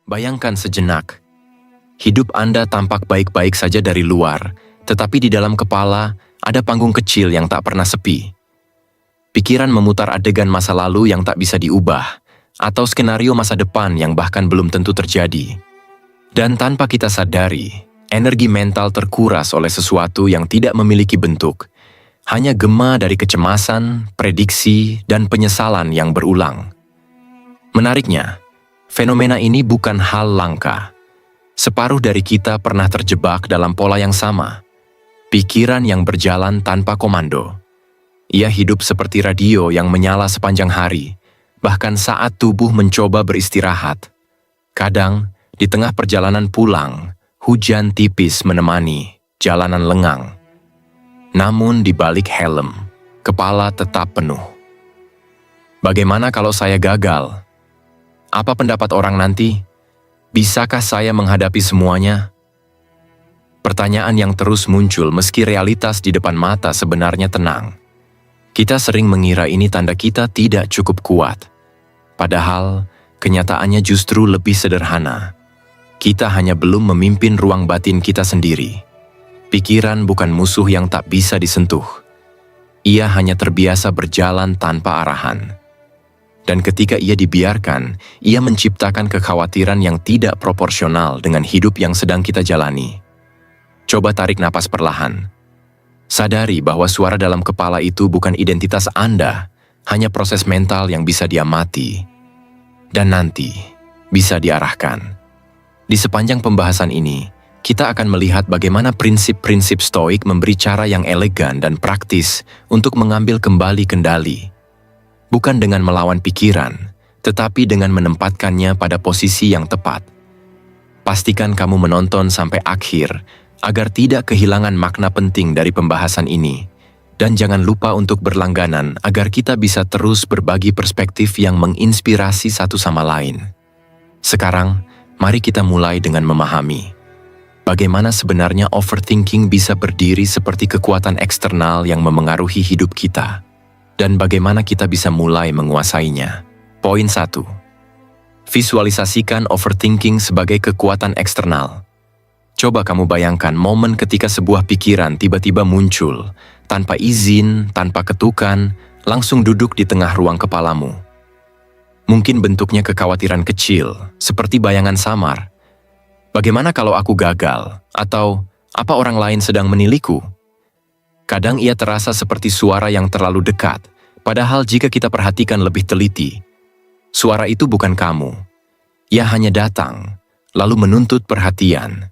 Bayangkan sejenak, hidup Anda tampak baik-baik saja dari luar, tetapi di dalam kepala ada panggung kecil yang tak pernah sepi. Pikiran memutar adegan masa lalu yang tak bisa diubah, atau skenario masa depan yang bahkan belum tentu terjadi. Dan tanpa kita sadari, energi mental terkuras oleh sesuatu yang tidak memiliki bentuk, hanya gema dari kecemasan, prediksi, dan penyesalan yang berulang. Menariknya, fenomena ini bukan hal langka. Separuh dari kita pernah terjebak dalam pola yang sama. Pikiran yang berjalan tanpa komando. Ia hidup seperti radio yang menyala sepanjang hari, bahkan saat tubuh mencoba beristirahat. Kadang, di tengah perjalanan pulang, hujan tipis menemani jalanan lengang. Namun di balik helm, kepala tetap penuh. Bagaimana kalau saya gagal? Apa pendapat orang nanti? Bisakah saya menghadapi semuanya? Pertanyaan yang terus muncul meski realitas di depan mata sebenarnya tenang. Kita sering mengira ini tanda kita tidak cukup kuat. Padahal, kenyataannya justru lebih sederhana. Kita hanya belum memimpin ruang batin kita sendiri. Pikiran bukan musuh yang tak bisa disentuh. Ia hanya terbiasa berjalan tanpa arahan. Dan ketika ia dibiarkan, ia menciptakan kekhawatiran yang tidak proporsional dengan hidup yang sedang kita jalani. Coba tarik napas perlahan. Sadari bahwa suara dalam kepala itu bukan identitas Anda, hanya proses mental yang bisa diamati. Dan nanti, bisa diarahkan. Di sepanjang pembahasan ini, kita akan melihat bagaimana prinsip-prinsip stoik memberi cara yang elegan dan praktis untuk mengambil kembali kendali. Bukan dengan melawan pikiran, tetapi dengan menempatkannya pada posisi yang tepat. Pastikan kamu menonton sampai akhir agar tidak kehilangan makna penting dari pembahasan ini. Dan jangan lupa untuk berlangganan agar kita bisa terus berbagi perspektif yang menginspirasi satu sama lain. Sekarang, mari kita mulai dengan memahami bagaimana sebenarnya overthinking bisa berdiri seperti kekuatan eksternal yang memengaruhi hidup kita, dan bagaimana kita bisa mulai menguasainya. Poin 1. Visualisasikan overthinking sebagai kekuatan eksternal. Coba kamu bayangkan momen ketika sebuah pikiran tiba-tiba muncul, tanpa izin, tanpa ketukan, langsung duduk di tengah ruang kepalamu. Mungkin bentuknya kekhawatiran kecil, seperti bayangan samar. Bagaimana kalau aku gagal? Atau, apa orang lain sedang menilaiku? Kadang ia terasa seperti suara yang terlalu dekat, padahal jika kita perhatikan lebih teliti, suara itu bukan kamu. Ia hanya datang, lalu menuntut perhatian.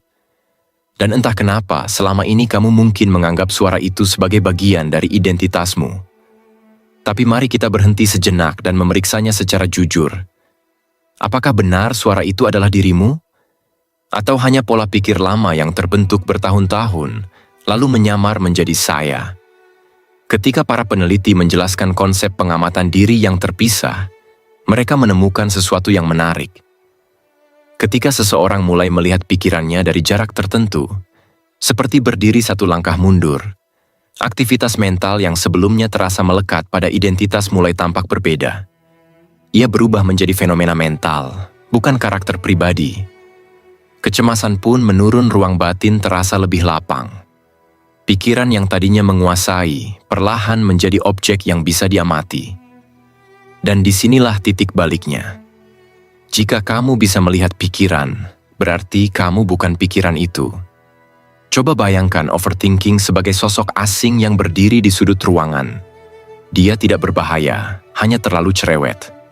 Dan entah kenapa, selama ini kamu mungkin menganggap suara itu sebagai bagian dari identitasmu. Tapi mari kita berhenti sejenak dan memeriksanya secara jujur. Apakah benar suara itu adalah dirimu? Atau hanya pola pikir lama yang terbentuk bertahun-tahun, lalu menyamar menjadi saya? Ketika para peneliti menjelaskan konsep pengamatan diri yang terpisah, mereka menemukan sesuatu yang menarik. Ketika seseorang mulai melihat pikirannya dari jarak tertentu, seperti berdiri satu langkah mundur, aktivitas mental yang sebelumnya terasa melekat pada identitas mulai tampak berbeda. Ia berubah menjadi fenomena mental, bukan karakter pribadi. Kecemasan pun menurun, ruang batin terasa lebih lapang. Pikiran yang tadinya menguasai, perlahan menjadi objek yang bisa diamati. Dan disinilah titik baliknya. Jika kamu bisa melihat pikiran, berarti kamu bukan pikiran itu. Coba bayangkan overthinking sebagai sosok asing yang berdiri di sudut ruangan. Dia tidak berbahaya, hanya terlalu cerewet.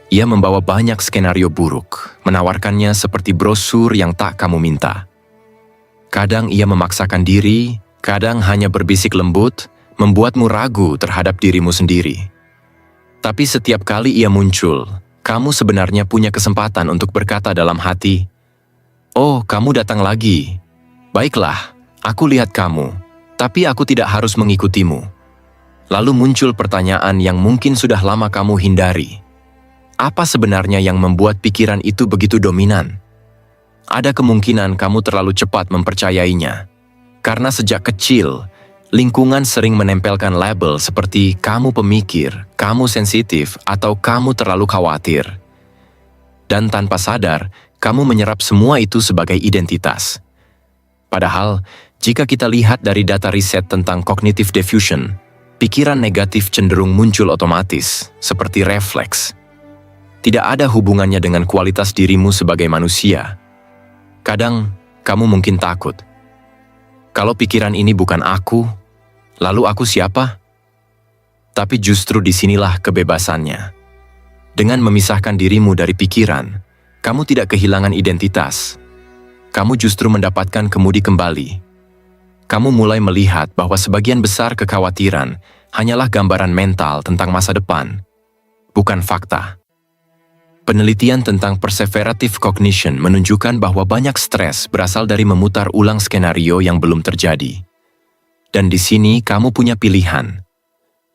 Ia membawa banyak skenario buruk, menawarkannya seperti brosur yang tak kamu minta. Kadang ia memaksakan diri, kadang hanya berbisik lembut, membuatmu ragu terhadap dirimu sendiri. Tapi setiap kali ia muncul, kamu sebenarnya punya kesempatan untuk berkata dalam hati, "Oh, kamu datang lagi. Baiklah, aku lihat kamu, tapi aku tidak harus mengikutimu." Lalu muncul pertanyaan yang mungkin sudah lama kamu hindari. Apa sebenarnya yang membuat pikiran itu begitu dominan? Ada kemungkinan kamu terlalu cepat mempercayainya. Karena sejak kecil, lingkungan sering menempelkan label seperti kamu pemikir, kamu sensitif, atau kamu terlalu khawatir. Dan tanpa sadar, kamu menyerap semua itu sebagai identitas. Padahal, jika kita lihat dari data riset tentang cognitive diffusion, pikiran negatif cenderung muncul otomatis, seperti refleks. Tidak ada hubungannya dengan kualitas dirimu sebagai manusia. Kadang, kamu mungkin takut. Kalau pikiran ini bukan aku, lalu aku siapa? Tapi justru disinilah kebebasannya. Dengan memisahkan dirimu dari pikiran, kamu tidak kehilangan identitas. Kamu justru mendapatkan kemudi kembali. Kamu mulai melihat bahwa sebagian besar kekhawatiran hanyalah gambaran mental tentang masa depan, bukan fakta. Penelitian tentang perseverative cognition menunjukkan bahwa banyak stres berasal dari memutar ulang skenario yang belum terjadi. Dan di sini kamu punya pilihan.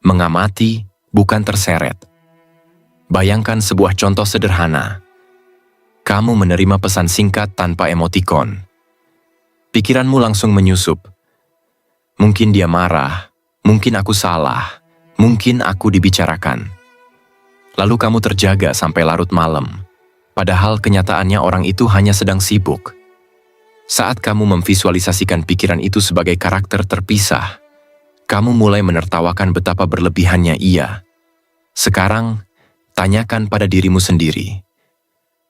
Mengamati, bukan terseret. Bayangkan sebuah contoh sederhana. Kamu menerima pesan singkat tanpa emotikon. Pikiranmu langsung menyusup. Mungkin dia marah, mungkin aku salah, mungkin aku dibicarakan. Lalu kamu terjaga sampai larut malam, padahal kenyataannya orang itu hanya sedang sibuk. Saat kamu memvisualisasikan pikiran itu sebagai karakter terpisah, kamu mulai menertawakan betapa berlebihannya ia. Sekarang, tanyakan pada dirimu sendiri.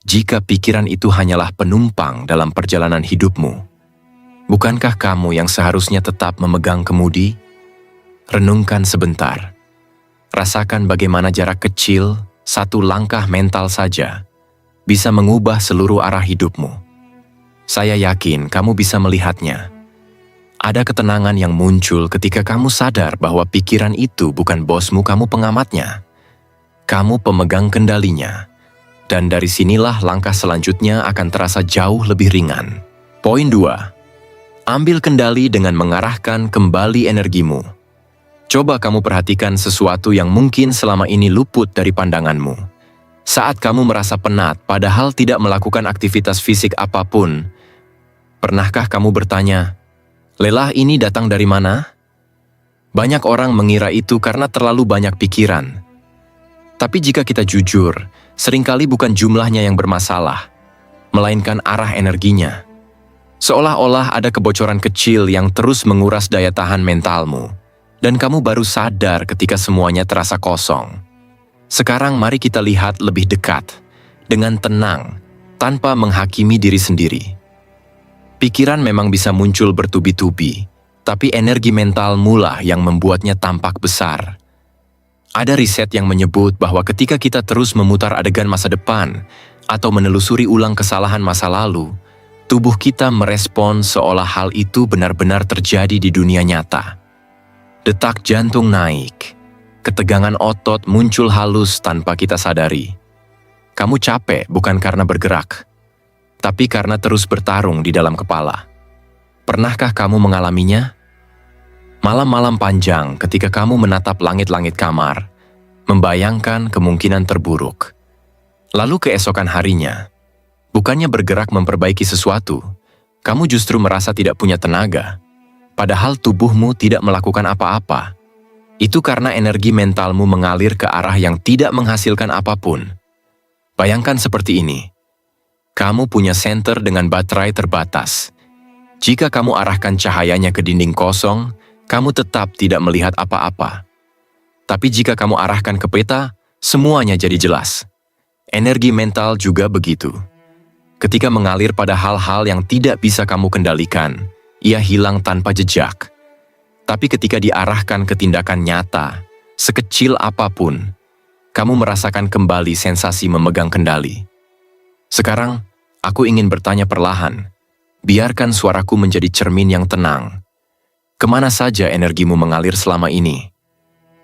Jika pikiran itu hanyalah penumpang dalam perjalanan hidupmu, bukankah kamu yang seharusnya tetap memegang kemudi? Renungkan sebentar. Rasakan bagaimana jarak kecil, satu langkah mental saja, bisa mengubah seluruh arah hidupmu. Saya yakin kamu bisa melihatnya. Ada ketenangan yang muncul ketika kamu sadar bahwa pikiran itu bukan bosmu, kamu pengamatnya. Kamu pemegang kendalinya. Dan dari sinilah langkah selanjutnya akan terasa jauh lebih ringan. Poin 2. Ambil kendali dengan mengarahkan kembali energimu. Coba kamu perhatikan sesuatu yang mungkin selama ini luput dari pandanganmu. Saat kamu merasa penat padahal tidak melakukan aktivitas fisik apapun, pernahkah kamu bertanya, lelah ini datang dari mana? Banyak orang mengira itu karena terlalu banyak pikiran. Tapi jika kita jujur, seringkali bukan jumlahnya yang bermasalah, melainkan arah energinya. Seolah-olah ada kebocoran kecil yang terus menguras daya tahan mentalmu. Dan kamu baru sadar ketika semuanya terasa kosong. Sekarang mari kita lihat lebih dekat, dengan tenang, tanpa menghakimi diri sendiri. Pikiran memang bisa muncul bertubi-tubi, tapi energi mental mula yang membuatnya tampak besar. Ada riset yang menyebut bahwa ketika kita terus memutar adegan masa depan, atau menelusuri ulang kesalahan masa lalu, tubuh kita merespon seolah hal itu benar-benar terjadi di dunia nyata. Detak jantung naik, ketegangan otot muncul halus tanpa kita sadari. Kamu capek bukan karena bergerak, tapi karena terus bertarung di dalam kepala. Pernahkah kamu mengalaminya? Malam-malam panjang ketika kamu menatap langit-langit kamar, membayangkan kemungkinan terburuk. Lalu keesokan harinya, bukannya bergerak memperbaiki sesuatu, kamu justru merasa tidak punya tenaga. Padahal tubuhmu tidak melakukan apa-apa. Itu karena energi mentalmu mengalir ke arah yang tidak menghasilkan apapun. Bayangkan seperti ini. Kamu punya senter dengan baterai terbatas. Jika kamu arahkan cahayanya ke dinding kosong, kamu tetap tidak melihat apa-apa. Tapi jika kamu arahkan ke peta, semuanya jadi jelas. Energi mental juga begitu. Ketika mengalir pada hal-hal yang tidak bisa kamu kendalikan, ia hilang tanpa jejak. Tapi ketika diarahkan ke tindakan nyata, sekecil apapun, kamu merasakan kembali sensasi memegang kendali. Sekarang, aku ingin bertanya perlahan. Biarkan suaraku menjadi cermin yang tenang. Kemana saja energimu mengalir selama ini?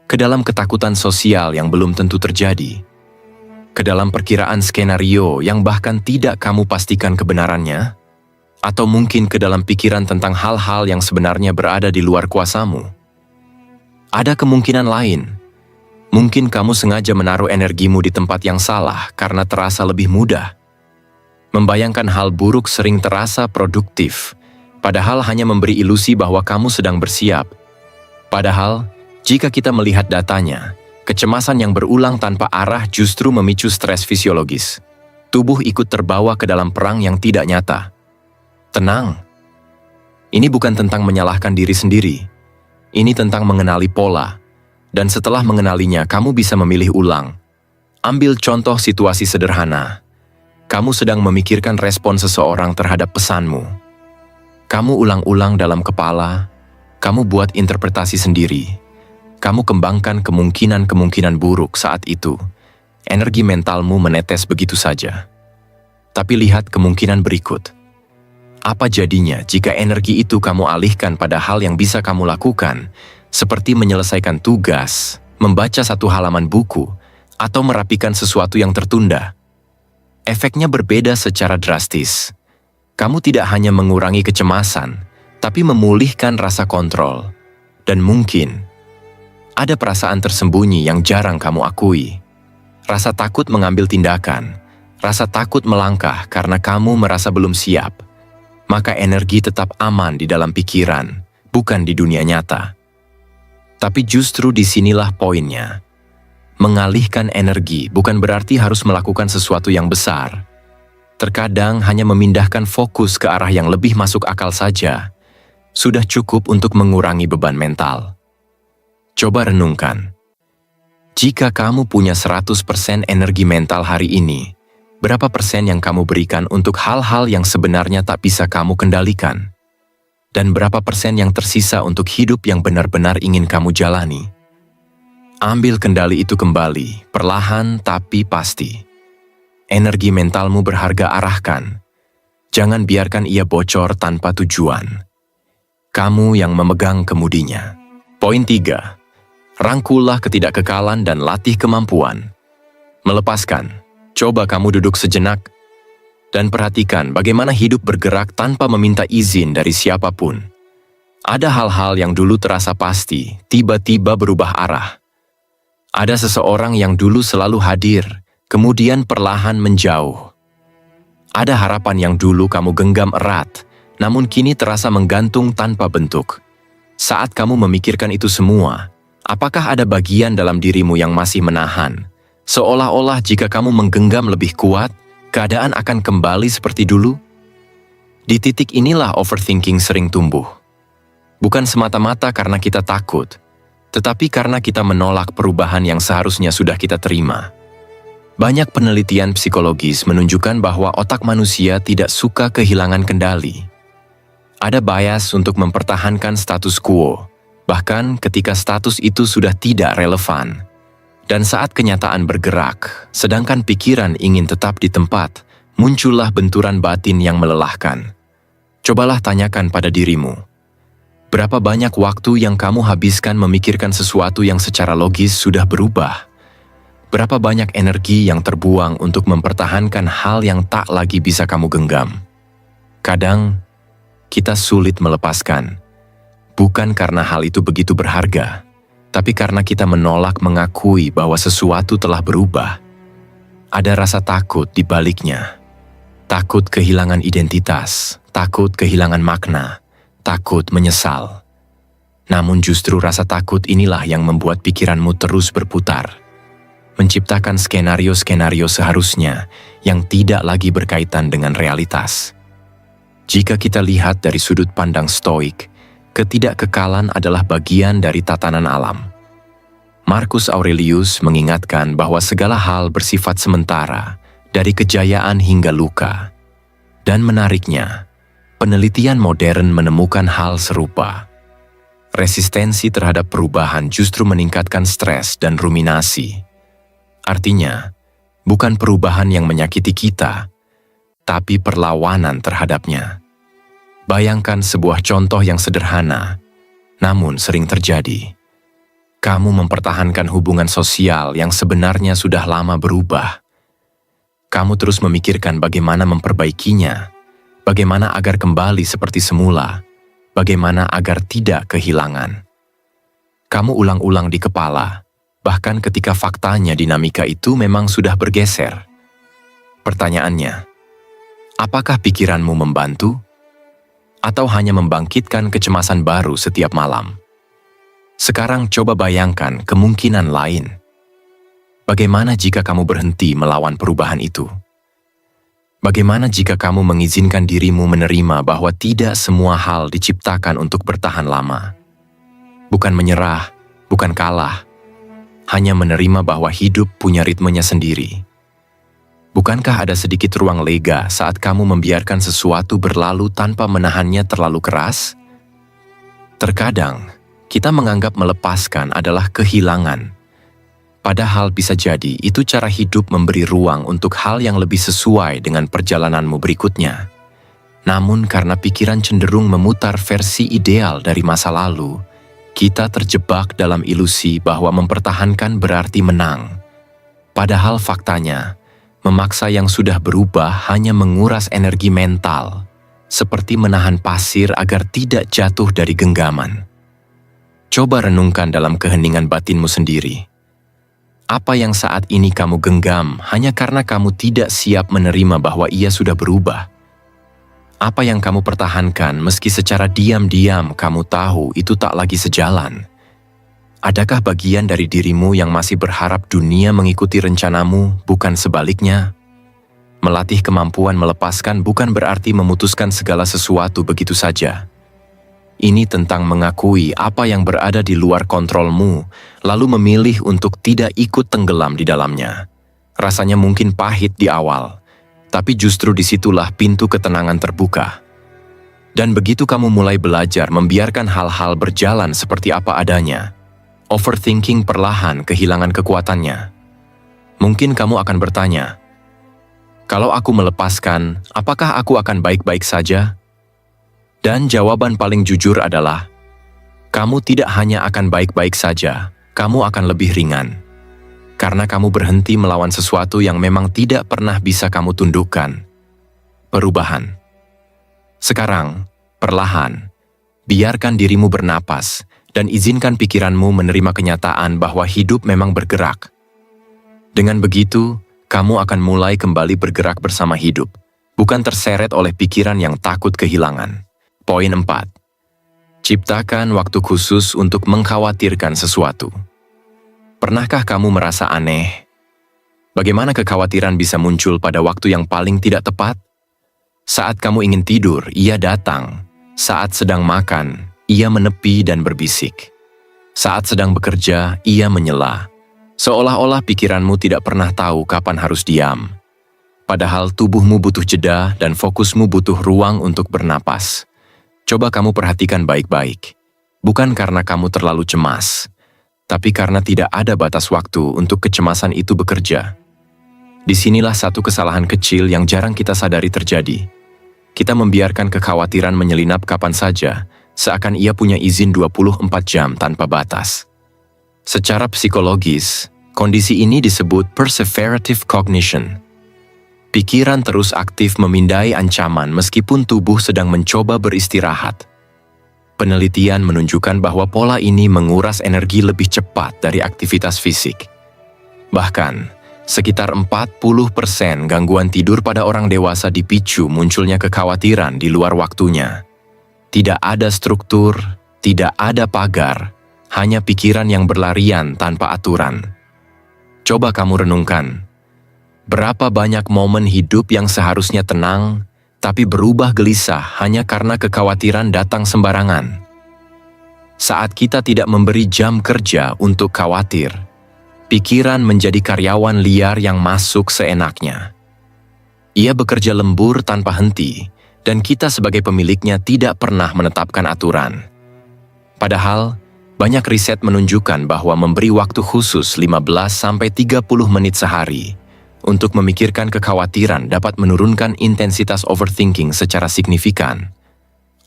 Ke dalam ketakutan sosial yang belum tentu terjadi? Ke dalam perkiraan skenario yang bahkan tidak kamu pastikan kebenarannya? Atau mungkin ke dalam pikiran tentang hal-hal yang sebenarnya berada di luar kuasamu? Ada kemungkinan lain. Mungkin kamu sengaja menaruh energimu di tempat yang salah karena terasa lebih mudah. Membayangkan hal buruk sering terasa produktif, padahal hanya memberi ilusi bahwa kamu sedang bersiap. Padahal, jika kita melihat datanya, kecemasan yang berulang tanpa arah justru memicu stres fisiologis. Tubuh ikut terbawa ke dalam perang yang tidak nyata. Tenang. Ini bukan tentang menyalahkan diri sendiri. Ini tentang mengenali pola. Dan setelah mengenalinya, kamu bisa memilih ulang. Ambil contoh situasi sederhana. Kamu sedang memikirkan respon seseorang terhadap pesanmu. Kamu ulang-ulang dalam kepala, kamu buat interpretasi sendiri. Kamu kembangkan kemungkinan-kemungkinan buruk saat itu. Energi mentalmu menetes begitu saja. Tapi lihat kemungkinan berikut. Apa jadinya jika energi itu kamu alihkan pada hal yang bisa kamu lakukan, seperti menyelesaikan tugas, membaca satu halaman buku, atau merapikan sesuatu yang tertunda? Efeknya berbeda secara drastis. Kamu tidak hanya mengurangi kecemasan, tapi memulihkan rasa kontrol. Dan mungkin ada perasaan tersembunyi yang jarang kamu akui. Rasa takut mengambil tindakan, rasa takut melangkah karena kamu merasa belum siap. Maka energi tetap aman di dalam pikiran, bukan di dunia nyata. Tapi justru disinilah poinnya. Mengalihkan energi bukan berarti harus melakukan sesuatu yang besar. Terkadang hanya memindahkan fokus ke arah yang lebih masuk akal saja, sudah cukup untuk mengurangi beban mental. Coba renungkan. Jika kamu punya 100% energi mental hari ini, berapa persen yang kamu berikan untuk hal-hal yang sebenarnya tak bisa kamu kendalikan? Dan berapa persen yang tersisa untuk hidup yang benar-benar ingin kamu jalani? Ambil kendali itu kembali, perlahan tapi pasti. Energi mentalmu berharga, arahkan. Jangan biarkan ia bocor tanpa tujuan. Kamu yang memegang kemudinya. Poin 3. Rangkullah ketidakkekalan dan latih kemampuan. Melepaskan. Coba kamu duduk sejenak dan perhatikan bagaimana hidup bergerak tanpa meminta izin dari siapapun. Ada hal-hal yang dulu terasa pasti, tiba-tiba berubah arah. Ada seseorang yang dulu selalu hadir, kemudian perlahan menjauh. Ada harapan yang dulu kamu genggam erat, namun kini terasa menggantung tanpa bentuk. Saat kamu memikirkan itu semua, apakah ada bagian dalam dirimu yang masih menahan? Seolah-olah jika kamu menggenggam lebih kuat, keadaan akan kembali seperti dulu? Di titik inilah overthinking sering tumbuh. Bukan semata-mata karena kita takut, tetapi karena kita menolak perubahan yang seharusnya sudah kita terima. Banyak penelitian psikologis menunjukkan bahwa otak manusia tidak suka kehilangan kendali. Ada bias untuk mempertahankan status quo, bahkan ketika status itu sudah tidak relevan. Dan saat kenyataan bergerak, sedangkan pikiran ingin tetap di tempat, muncullah benturan batin yang melelahkan. Cobalah tanyakan pada dirimu. Berapa banyak waktu yang kamu habiskan memikirkan sesuatu yang secara logis sudah berubah? Berapa banyak energi yang terbuang untuk mempertahankan hal yang tak lagi bisa kamu genggam? Kadang, kita sulit melepaskan. Bukan karena hal itu begitu berharga, tapi karena kita menolak mengakui bahwa sesuatu telah berubah. Ada rasa takut di baliknya. Takut kehilangan identitas, takut kehilangan makna, takut menyesal. Namun justru rasa takut inilah yang membuat pikiranmu terus berputar. Menciptakan skenario-skenario seharusnya yang tidak lagi berkaitan dengan realitas. Jika kita lihat dari sudut pandang stoik, ketidakkekalan adalah bagian dari tatanan alam. Marcus Aurelius mengingatkan bahwa segala hal bersifat sementara, dari kejayaan hingga luka. Dan menariknya, penelitian modern menemukan hal serupa. Resistensi terhadap perubahan justru meningkatkan stres dan ruminasi. Artinya, bukan perubahan yang menyakiti kita, tapi perlawanan terhadapnya. Bayangkan sebuah contoh yang sederhana, namun sering terjadi. Kamu mempertahankan hubungan sosial yang sebenarnya sudah lama berubah. Kamu terus memikirkan bagaimana memperbaikinya, bagaimana agar kembali seperti semula, bagaimana agar tidak kehilangan. Kamu ulang-ulang di kepala, bahkan ketika faktanya dinamika itu memang sudah bergeser. Pertanyaannya, apakah pikiranmu membantu? Atau hanya membangkitkan kecemasan baru setiap malam? Sekarang coba bayangkan kemungkinan lain. Bagaimana jika kamu berhenti melawan perubahan itu? Bagaimana jika kamu mengizinkan dirimu menerima bahwa tidak semua hal diciptakan untuk bertahan lama? Bukan menyerah, bukan kalah, hanya menerima bahwa hidup punya ritmenya sendiri. Bukankah ada sedikit ruang lega saat kamu membiarkan sesuatu berlalu tanpa menahannya terlalu keras? Terkadang, kita menganggap melepaskan adalah kehilangan. Padahal bisa jadi itu cara hidup memberi ruang untuk hal yang lebih sesuai dengan perjalananmu berikutnya. Namun karena pikiran cenderung memutar versi ideal dari masa lalu, kita terjebak dalam ilusi bahwa mempertahankan berarti menang. Padahal faktanya, memaksa yang sudah berubah hanya menguras energi mental, seperti menahan pasir agar tidak jatuh dari genggaman. Coba renungkan dalam keheningan batinmu sendiri. Apa yang saat ini kamu genggam hanya karena kamu tidak siap menerima bahwa ia sudah berubah? Apa yang kamu pertahankan meski secara diam-diam kamu tahu itu tak lagi sejalan? Adakah bagian dari dirimu yang masih berharap dunia mengikuti rencanamu, bukan sebaliknya? Melatih kemampuan melepaskan bukan berarti memutuskan segala sesuatu begitu saja. Ini tentang mengakui apa yang berada di luar kontrolmu, lalu memilih untuk tidak ikut tenggelam di dalamnya. Rasanya mungkin pahit di awal, tapi justru disitulah pintu ketenangan terbuka. Dan begitu kamu mulai belajar membiarkan hal-hal berjalan seperti apa adanya, overthinking perlahan kehilangan kekuatannya. Mungkin kamu akan bertanya, kalau aku melepaskan, apakah aku akan baik-baik saja? Dan jawaban paling jujur adalah, kamu tidak hanya akan baik-baik saja, kamu akan lebih ringan. Karena kamu berhenti melawan sesuatu yang memang tidak pernah bisa kamu tundukkan. Perubahan. Sekarang, perlahan, biarkan dirimu bernapas dan izinkan pikiranmu menerima kenyataan bahwa hidup memang bergerak. Dengan begitu, kamu akan mulai kembali bergerak bersama hidup, bukan terseret oleh pikiran yang takut kehilangan. Poin 4. Ciptakan waktu khusus untuk mengkhawatirkan sesuatu. Pernahkah kamu merasa aneh? Bagaimana kekhawatiran bisa muncul pada waktu yang paling tidak tepat? Saat kamu ingin tidur, ia datang. Saat sedang makan, ia menepi dan berbisik. Saat sedang bekerja, ia menyela. Seolah-olah pikiranmu tidak pernah tahu kapan harus diam. Padahal tubuhmu butuh jeda dan fokusmu butuh ruang untuk bernapas. Coba kamu perhatikan baik-baik, bukan karena kamu terlalu cemas, tapi karena tidak ada batas waktu untuk kecemasan itu bekerja. Disinilah satu kesalahan kecil yang jarang kita sadari terjadi. Kita membiarkan kekhawatiran menyelinap kapan saja, seakan ia punya izin 24 jam tanpa batas. Secara psikologis, kondisi ini disebut perseverative cognition. Pikiran terus aktif memindai ancaman meskipun tubuh sedang mencoba beristirahat. Penelitian menunjukkan bahwa pola ini menguras energi lebih cepat dari aktivitas fisik. Bahkan, sekitar 40% gangguan tidur pada orang dewasa dipicu munculnya kekhawatiran di luar waktunya. Tidak ada struktur, tidak ada pagar, hanya pikiran yang berlarian tanpa aturan. Coba kamu renungkan. Berapa banyak momen hidup yang seharusnya tenang, tapi berubah gelisah hanya karena kekhawatiran datang sembarangan. Saat kita tidak memberi jam kerja untuk khawatir, pikiran menjadi karyawan liar yang masuk seenaknya. Ia bekerja lembur tanpa henti, dan kita sebagai pemiliknya tidak pernah menetapkan aturan. Padahal, banyak riset menunjukkan bahwa memberi waktu khusus 15-30 menit sehari untuk memikirkan kekhawatiran dapat menurunkan intensitas overthinking secara signifikan.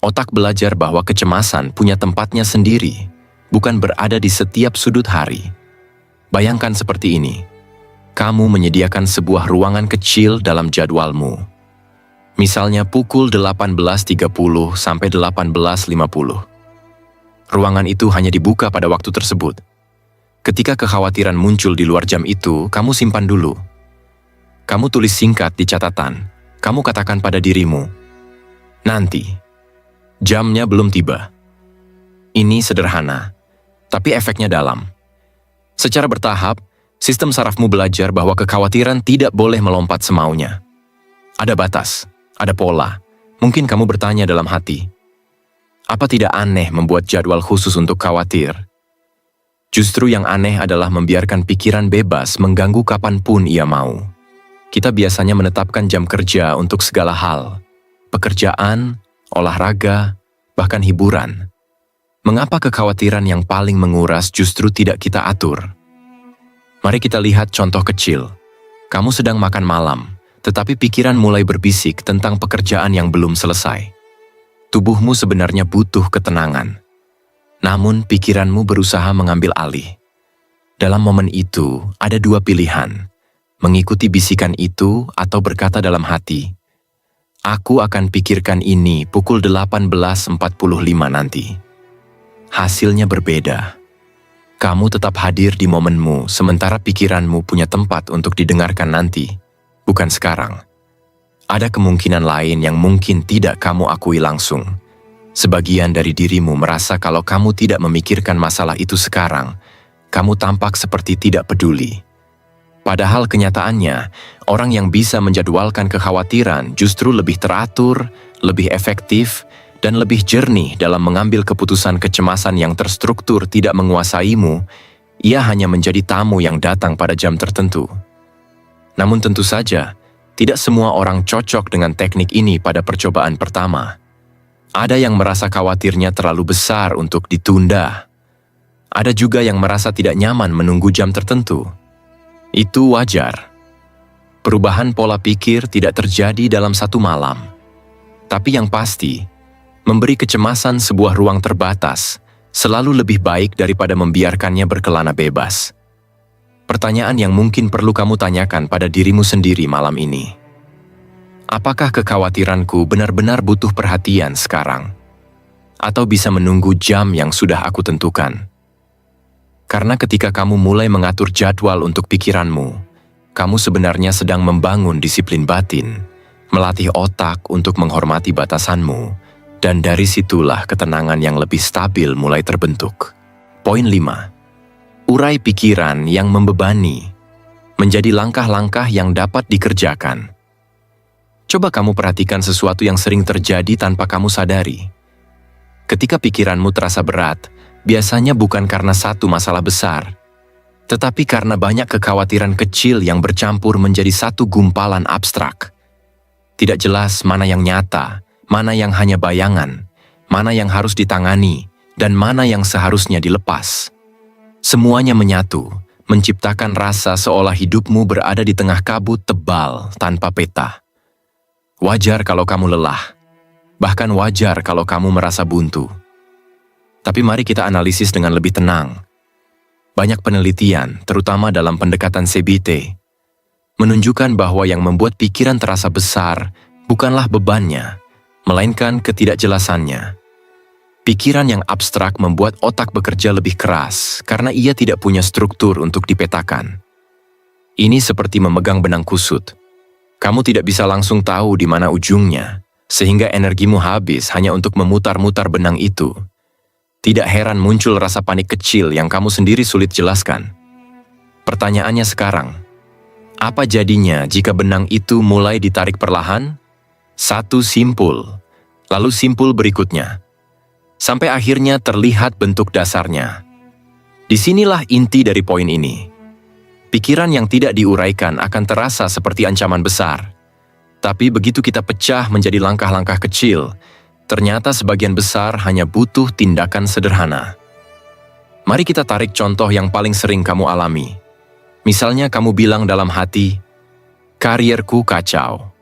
Otak belajar bahwa kecemasan punya tempatnya sendiri, bukan berada di setiap sudut hari. Bayangkan seperti ini. Kamu menyediakan sebuah ruangan kecil dalam jadwalmu. Misalnya pukul 18.30 sampai 18.50. Ruangan itu hanya dibuka pada waktu tersebut. Ketika kekhawatiran muncul di luar jam itu, kamu simpan dulu. Kamu tulis singkat di catatan. Kamu katakan pada dirimu, nanti, jamnya belum tiba. Ini sederhana, tapi efeknya dalam. Secara bertahap, sistem sarafmu belajar bahwa kekhawatiran tidak boleh melompat semaunya. Ada batas, ada pola. Mungkin kamu bertanya dalam hati, apa tidak aneh membuat jadwal khusus untuk khawatir? Justru yang aneh adalah membiarkan pikiran bebas mengganggu kapanpun ia mau. Kita biasanya menetapkan jam kerja untuk segala hal, pekerjaan, olahraga, bahkan hiburan. Mengapa kekhawatiran yang paling menguras justru tidak kita atur? Mari kita lihat contoh kecil. Kamu sedang makan malam, tetapi pikiran mulai berbisik tentang pekerjaan yang belum selesai. Tubuhmu sebenarnya butuh ketenangan. Namun pikiranmu berusaha mengambil alih. Dalam momen itu, ada dua pilihan. Mengikuti bisikan itu atau berkata dalam hati, aku akan pikirkan ini pukul 18.45 nanti. Hasilnya berbeda. Kamu tetap hadir di momenmu, sementara pikiranmu punya tempat untuk didengarkan nanti, bukan sekarang. Ada kemungkinan lain yang mungkin tidak kamu akui langsung. Sebagian dari dirimu merasa kalau kamu tidak memikirkan masalah itu sekarang, kamu tampak seperti tidak peduli. Padahal kenyataannya, orang yang bisa menjadwalkan kekhawatiran justru lebih teratur, lebih efektif, dan lebih jernih dalam mengambil keputusan. Kecemasan yang terstruktur tidak menguasaimu, ia hanya menjadi tamu yang datang pada jam tertentu. Namun tentu saja, tidak semua orang cocok dengan teknik ini pada percobaan pertama. Ada yang merasa khawatirnya terlalu besar untuk ditunda. Ada juga yang merasa tidak nyaman menunggu jam tertentu. Itu wajar. Perubahan pola pikir tidak terjadi dalam satu malam. Tapi yang pasti, memberi kecemasan sebuah ruang terbatas selalu lebih baik daripada membiarkannya berkelana bebas. Pertanyaan yang mungkin perlu kamu tanyakan pada dirimu sendiri malam ini. Apakah kekhawatiranku benar-benar butuh perhatian sekarang? Atau bisa menunggu jam yang sudah aku tentukan? Karena ketika kamu mulai mengatur jadwal untuk pikiranmu, kamu sebenarnya sedang membangun disiplin batin, melatih otak untuk menghormati batasanmu, dan dari situlah ketenangan yang lebih stabil mulai terbentuk. Poin 5. Urai pikiran yang membebani menjadi langkah-langkah yang dapat dikerjakan. Coba kamu perhatikan sesuatu yang sering terjadi tanpa kamu sadari. Ketika pikiranmu terasa berat, biasanya bukan karena satu masalah besar, tetapi karena banyak kekhawatiran kecil yang bercampur menjadi satu gumpalan abstrak. Tidak jelas mana yang nyata, mana yang hanya bayangan, mana yang harus ditangani, dan mana yang seharusnya dilepas. Semuanya menyatu, menciptakan rasa seolah hidupmu berada di tengah kabut tebal tanpa peta. Wajar kalau kamu lelah, bahkan wajar kalau kamu merasa buntu. Tapi mari kita analisis dengan lebih tenang. Banyak penelitian, terutama dalam pendekatan CBT, menunjukkan bahwa yang membuat pikiran terasa besar bukanlah bebannya, melainkan ketidakjelasannya. Pikiran yang abstrak membuat otak bekerja lebih keras karena ia tidak punya struktur untuk dipetakan. Ini seperti memegang benang kusut. Kamu tidak bisa langsung tahu di mana ujungnya, sehingga energimu habis hanya untuk memutar-mutar benang itu. Tidak heran muncul rasa panik kecil yang kamu sendiri sulit jelaskan. Pertanyaannya sekarang, apa jadinya jika benang itu mulai ditarik perlahan? Satu simpul, lalu simpul berikutnya. Sampai akhirnya terlihat bentuk dasarnya. Disinilah inti dari poin ini. Pikiran yang tidak diuraikan akan terasa seperti ancaman besar. Tapi begitu kita pecah menjadi langkah-langkah kecil, ternyata sebagian besar hanya butuh tindakan sederhana. Mari kita tarik contoh yang paling sering kamu alami. Misalnya kamu bilang dalam hati, "Karierku kacau."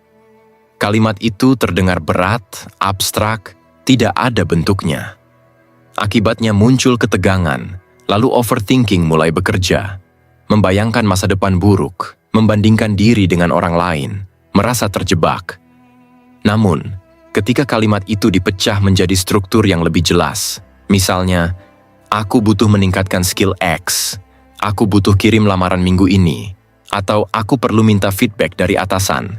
Kalimat itu terdengar berat, abstrak, tidak ada bentuknya. Akibatnya muncul ketegangan, lalu overthinking mulai bekerja. Membayangkan masa depan buruk, membandingkan diri dengan orang lain, merasa terjebak. Namun, ketika kalimat itu dipecah menjadi struktur yang lebih jelas, misalnya, aku butuh meningkatkan skill X, aku butuh kirim lamaran minggu ini, atau aku perlu minta feedback dari atasan.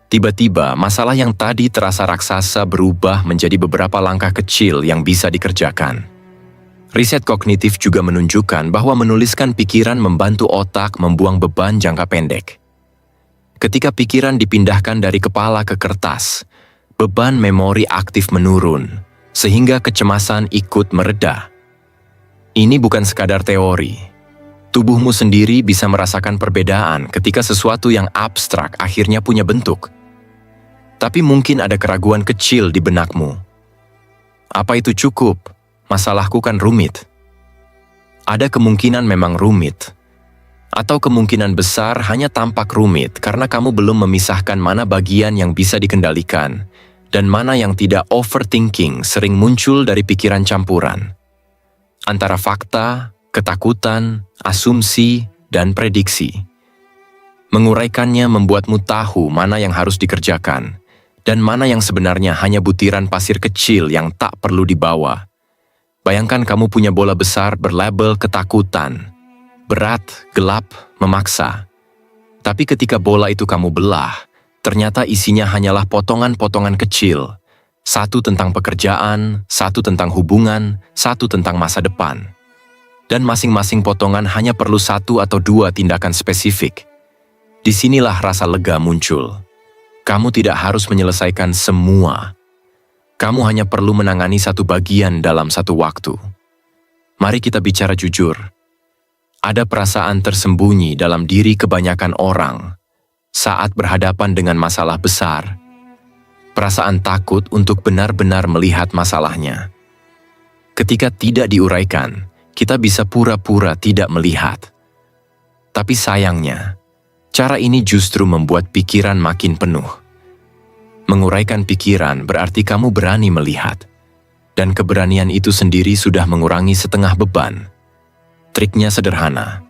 Tiba-tiba, masalah yang tadi terasa raksasa berubah menjadi beberapa langkah kecil yang bisa dikerjakan. Riset kognitif juga menunjukkan bahwa menuliskan pikiran membantu otak membuang beban jangka pendek. Ketika pikiran dipindahkan dari kepala ke kertas, beban memori aktif menurun, sehingga kecemasan ikut mereda. Ini bukan sekadar teori. Tubuhmu sendiri bisa merasakan perbedaan ketika sesuatu yang abstrak akhirnya punya bentuk. Tapi mungkin ada keraguan kecil di benakmu. Apa itu cukup? Masalahku kan rumit. Ada kemungkinan memang rumit. Atau kemungkinan besar hanya tampak rumit karena kamu belum memisahkan mana bagian yang bisa dikendalikan dan mana yang tidak. Overthinking sering muncul dari pikiran campuran antara fakta, ketakutan, asumsi, dan prediksi. Menguraikannya membuatmu tahu mana yang harus dikerjakan dan mana yang sebenarnya hanya butiran pasir kecil yang tak perlu dibawa. Bayangkan kamu punya bola besar berlabel ketakutan. Berat, gelap, memaksa. Tapi ketika bola itu kamu belah, ternyata isinya hanyalah potongan-potongan kecil. Satu tentang pekerjaan, satu tentang hubungan, satu tentang masa depan. Dan masing-masing potongan hanya perlu 1 atau 2 tindakan spesifik. Disinilah rasa lega muncul. Kamu tidak harus menyelesaikan semua. Kamu hanya perlu menangani satu bagian dalam satu waktu. Mari kita bicara jujur. Ada perasaan tersembunyi dalam diri kebanyakan orang saat berhadapan dengan masalah besar. Perasaan takut untuk benar-benar melihat masalahnya. Ketika tidak diuraikan, kita bisa pura-pura tidak melihat. Tapi sayangnya, cara ini justru membuat pikiran makin penuh. Menguraikan pikiran berarti kamu berani melihat. Dan keberanian itu sendiri sudah mengurangi setengah beban. Triknya sederhana.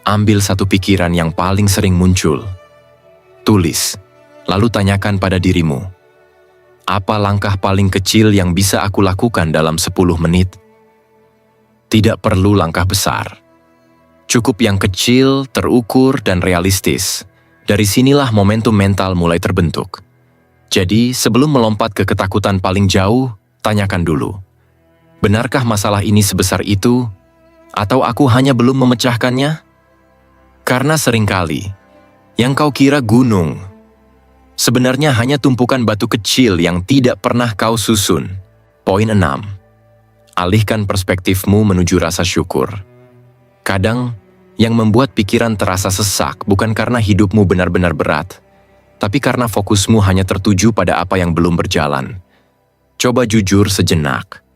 Ambil satu pikiran yang paling sering muncul. Tulis, lalu tanyakan pada dirimu. Apa langkah paling kecil yang bisa aku lakukan dalam 10 menit? Tidak perlu langkah besar. Cukup yang kecil, terukur, dan realistis. Dari sinilah momentum mental mulai terbentuk. Jadi, sebelum melompat ke ketakutan paling jauh, tanyakan dulu. Benarkah masalah ini sebesar itu? Atau aku hanya belum memecahkannya? Karena seringkali, yang kau kira gunung, sebenarnya hanya tumpukan batu kecil yang tidak pernah kau susun. Poin 6. Alihkan perspektifmu menuju rasa syukur. Kadang, yang membuat pikiran terasa sesak bukan karena hidupmu benar-benar berat, tapi karena fokusmu hanya tertuju pada apa yang belum berjalan. Coba jujur sejenak.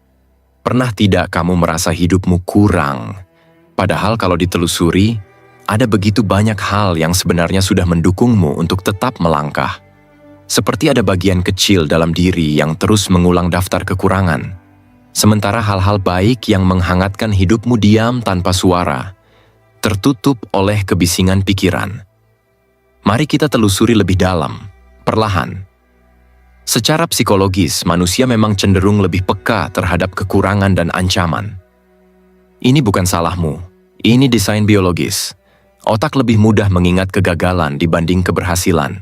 Pernah tidak kamu merasa hidupmu kurang? Padahal kalau ditelusuri, ada begitu banyak hal yang sebenarnya sudah mendukungmu untuk tetap melangkah. Seperti ada bagian kecil dalam diri yang terus mengulang daftar kekurangan. Sementara hal-hal baik yang menghangatkan hidupmu diam tanpa suara, tertutup oleh kebisingan pikiran. Mari kita telusuri lebih dalam, perlahan. Secara psikologis, manusia memang cenderung lebih peka terhadap kekurangan dan ancaman. Ini bukan salahmu, ini desain biologis. Otak lebih mudah mengingat kegagalan dibanding keberhasilan.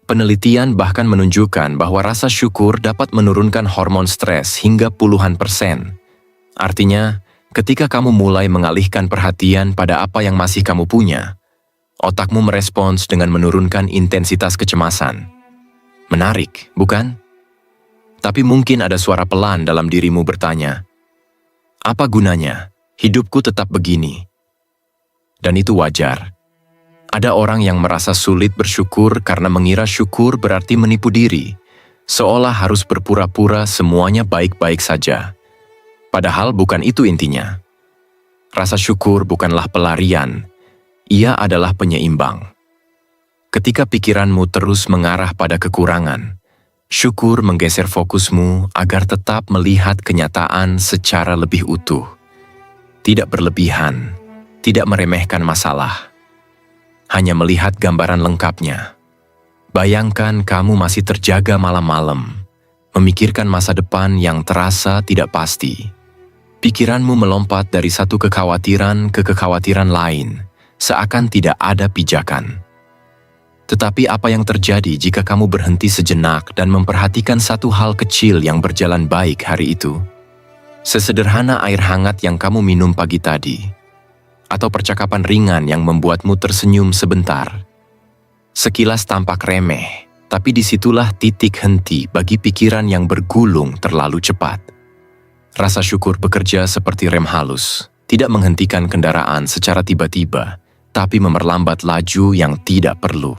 Penelitian bahkan menunjukkan bahwa rasa syukur dapat menurunkan hormon stres hingga puluhan %. Artinya, ketika kamu mulai mengalihkan perhatian pada apa yang masih kamu punya, otakmu merespons dengan menurunkan intensitas kecemasan. Menarik, bukan? Tapi mungkin ada suara pelan dalam dirimu bertanya, apa gunanya? Hidupku tetap begini. Dan itu wajar. Ada orang yang merasa sulit bersyukur karena mengira syukur berarti menipu diri, seolah harus berpura-pura semuanya baik-baik saja. Padahal bukan itu intinya. Rasa syukur bukanlah pelarian, ia adalah penyeimbang. Ketika pikiranmu terus mengarah pada kekurangan, syukur menggeser fokusmu agar tetap melihat kenyataan secara lebih utuh. Tidak berlebihan, tidak meremehkan masalah. Hanya melihat gambaran lengkapnya. Bayangkan kamu masih terjaga malam-malam, memikirkan masa depan yang terasa tidak pasti. Pikiranmu melompat dari satu kekhawatiran ke kekhawatiran lain, seakan tidak ada pijakan. Tetapi apa yang terjadi jika kamu berhenti sejenak dan memperhatikan satu hal kecil yang berjalan baik hari itu? Sesederhana air hangat yang kamu minum pagi tadi, atau percakapan ringan yang membuatmu tersenyum sebentar. Sekilas tampak remeh, tapi disitulah titik henti bagi pikiran yang bergulung terlalu cepat. Rasa syukur bekerja seperti rem halus, tidak menghentikan kendaraan secara tiba-tiba, tapi memperlambat laju yang tidak perlu.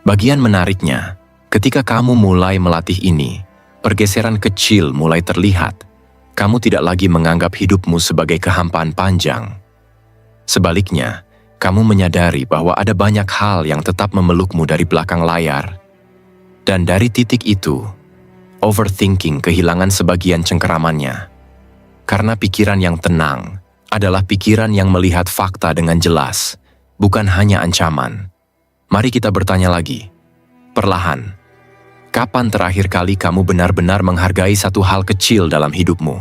Bagian menariknya, ketika kamu mulai melatih ini, pergeseran kecil mulai terlihat. Kamu tidak lagi menganggap hidupmu sebagai kehampaan panjang. Sebaliknya, kamu menyadari bahwa ada banyak hal yang tetap memelukmu dari belakang layar. Dan dari titik itu, overthinking kehilangan sebagian cengkeramannya. Karena pikiran yang tenang adalah pikiran yang melihat fakta dengan jelas, bukan hanya ancaman. Mari kita bertanya lagi, perlahan. Kapan terakhir kali kamu benar-benar menghargai satu hal kecil dalam hidupmu?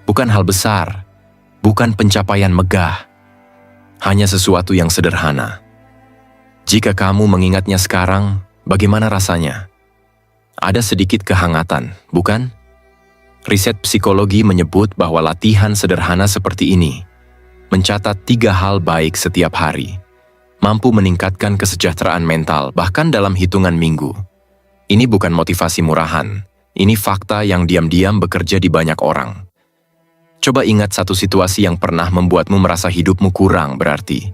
Bukan hal besar, bukan pencapaian megah, hanya sesuatu yang sederhana. Jika kamu mengingatnya sekarang, bagaimana rasanya? Ada sedikit kehangatan, bukan? Riset psikologi menyebut bahwa latihan sederhana seperti ini, mencatat 3 hal baik setiap hari, mampu meningkatkan kesejahteraan mental bahkan dalam hitungan minggu. Ini bukan motivasi murahan, ini fakta yang diam-diam bekerja di banyak orang. Coba ingat satu situasi yang pernah membuatmu merasa hidupmu kurang berarti.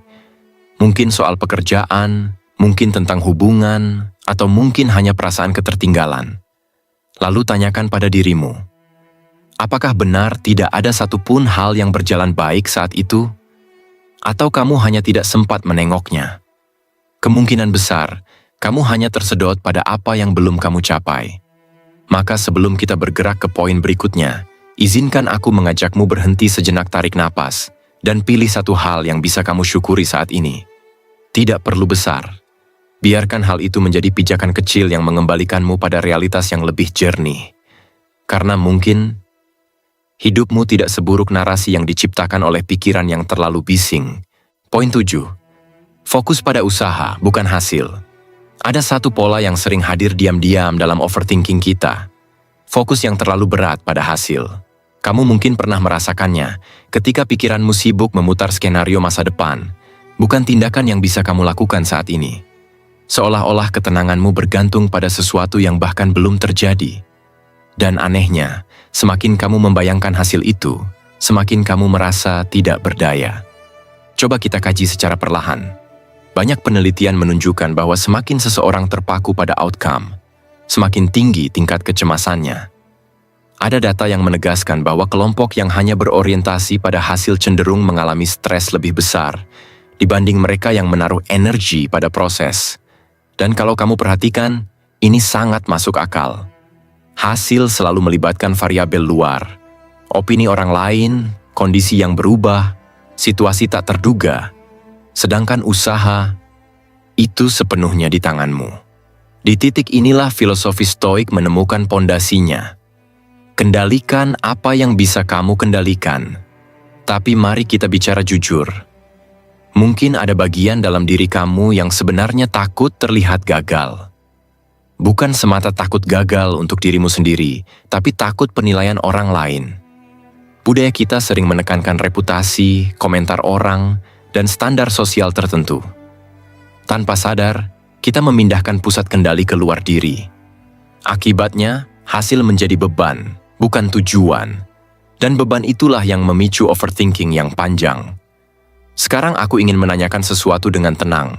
Mungkin soal pekerjaan, mungkin tentang hubungan, atau mungkin hanya perasaan ketertinggalan. Lalu tanyakan pada dirimu, apakah benar tidak ada satupun hal yang berjalan baik saat itu? Atau kamu hanya tidak sempat menengoknya? Kemungkinan besar, kamu hanya tersedot pada apa yang belum kamu capai. Maka sebelum kita bergerak ke poin berikutnya, izinkan aku mengajakmu berhenti sejenak, tarik napas, dan pilih satu hal yang bisa kamu syukuri saat ini. Tidak perlu besar. Biarkan hal itu menjadi pijakan kecil yang mengembalikanmu pada realitas yang lebih jernih. Karena mungkin hidupmu tidak seburuk narasi yang diciptakan oleh pikiran yang terlalu bising. Poin 7. Fokus pada usaha, bukan hasil. Ada satu pola yang sering hadir diam-diam dalam overthinking kita. Fokus yang terlalu berat pada hasil. Kamu mungkin pernah merasakannya ketika pikiranmu sibuk memutar skenario masa depan, bukan tindakan yang bisa kamu lakukan saat ini. Seolah-olah ketenanganmu bergantung pada sesuatu yang bahkan belum terjadi. Dan anehnya, semakin kamu membayangkan hasil itu, semakin kamu merasa tidak berdaya. Coba kita kaji secara perlahan. Banyak penelitian menunjukkan bahwa semakin seseorang terpaku pada outcome, semakin tinggi tingkat kecemasannya. Ada data yang menegaskan bahwa kelompok yang hanya berorientasi pada hasil cenderung mengalami stres lebih besar dibanding mereka yang menaruh energi pada proses. Dan kalau kamu perhatikan, ini sangat masuk akal. Hasil selalu melibatkan variabel luar, opini orang lain, kondisi yang berubah, situasi tak terduga. Sedangkan usaha, itu sepenuhnya di tanganmu. Di titik inilah filosofi Stoik menemukan pondasinya. Kendalikan apa yang bisa kamu kendalikan. Tapi mari kita bicara jujur. Mungkin ada bagian dalam diri kamu yang sebenarnya takut terlihat gagal. Bukan semata takut gagal untuk dirimu sendiri, tapi takut penilaian orang lain. Budaya kita sering menekankan reputasi, komentar orang, dan standar sosial tertentu. Tanpa sadar, kita memindahkan pusat kendali ke luar diri. Akibatnya, hasil menjadi beban, bukan tujuan. Dan beban itulah yang memicu overthinking yang panjang. Sekarang aku ingin menanyakan sesuatu dengan tenang.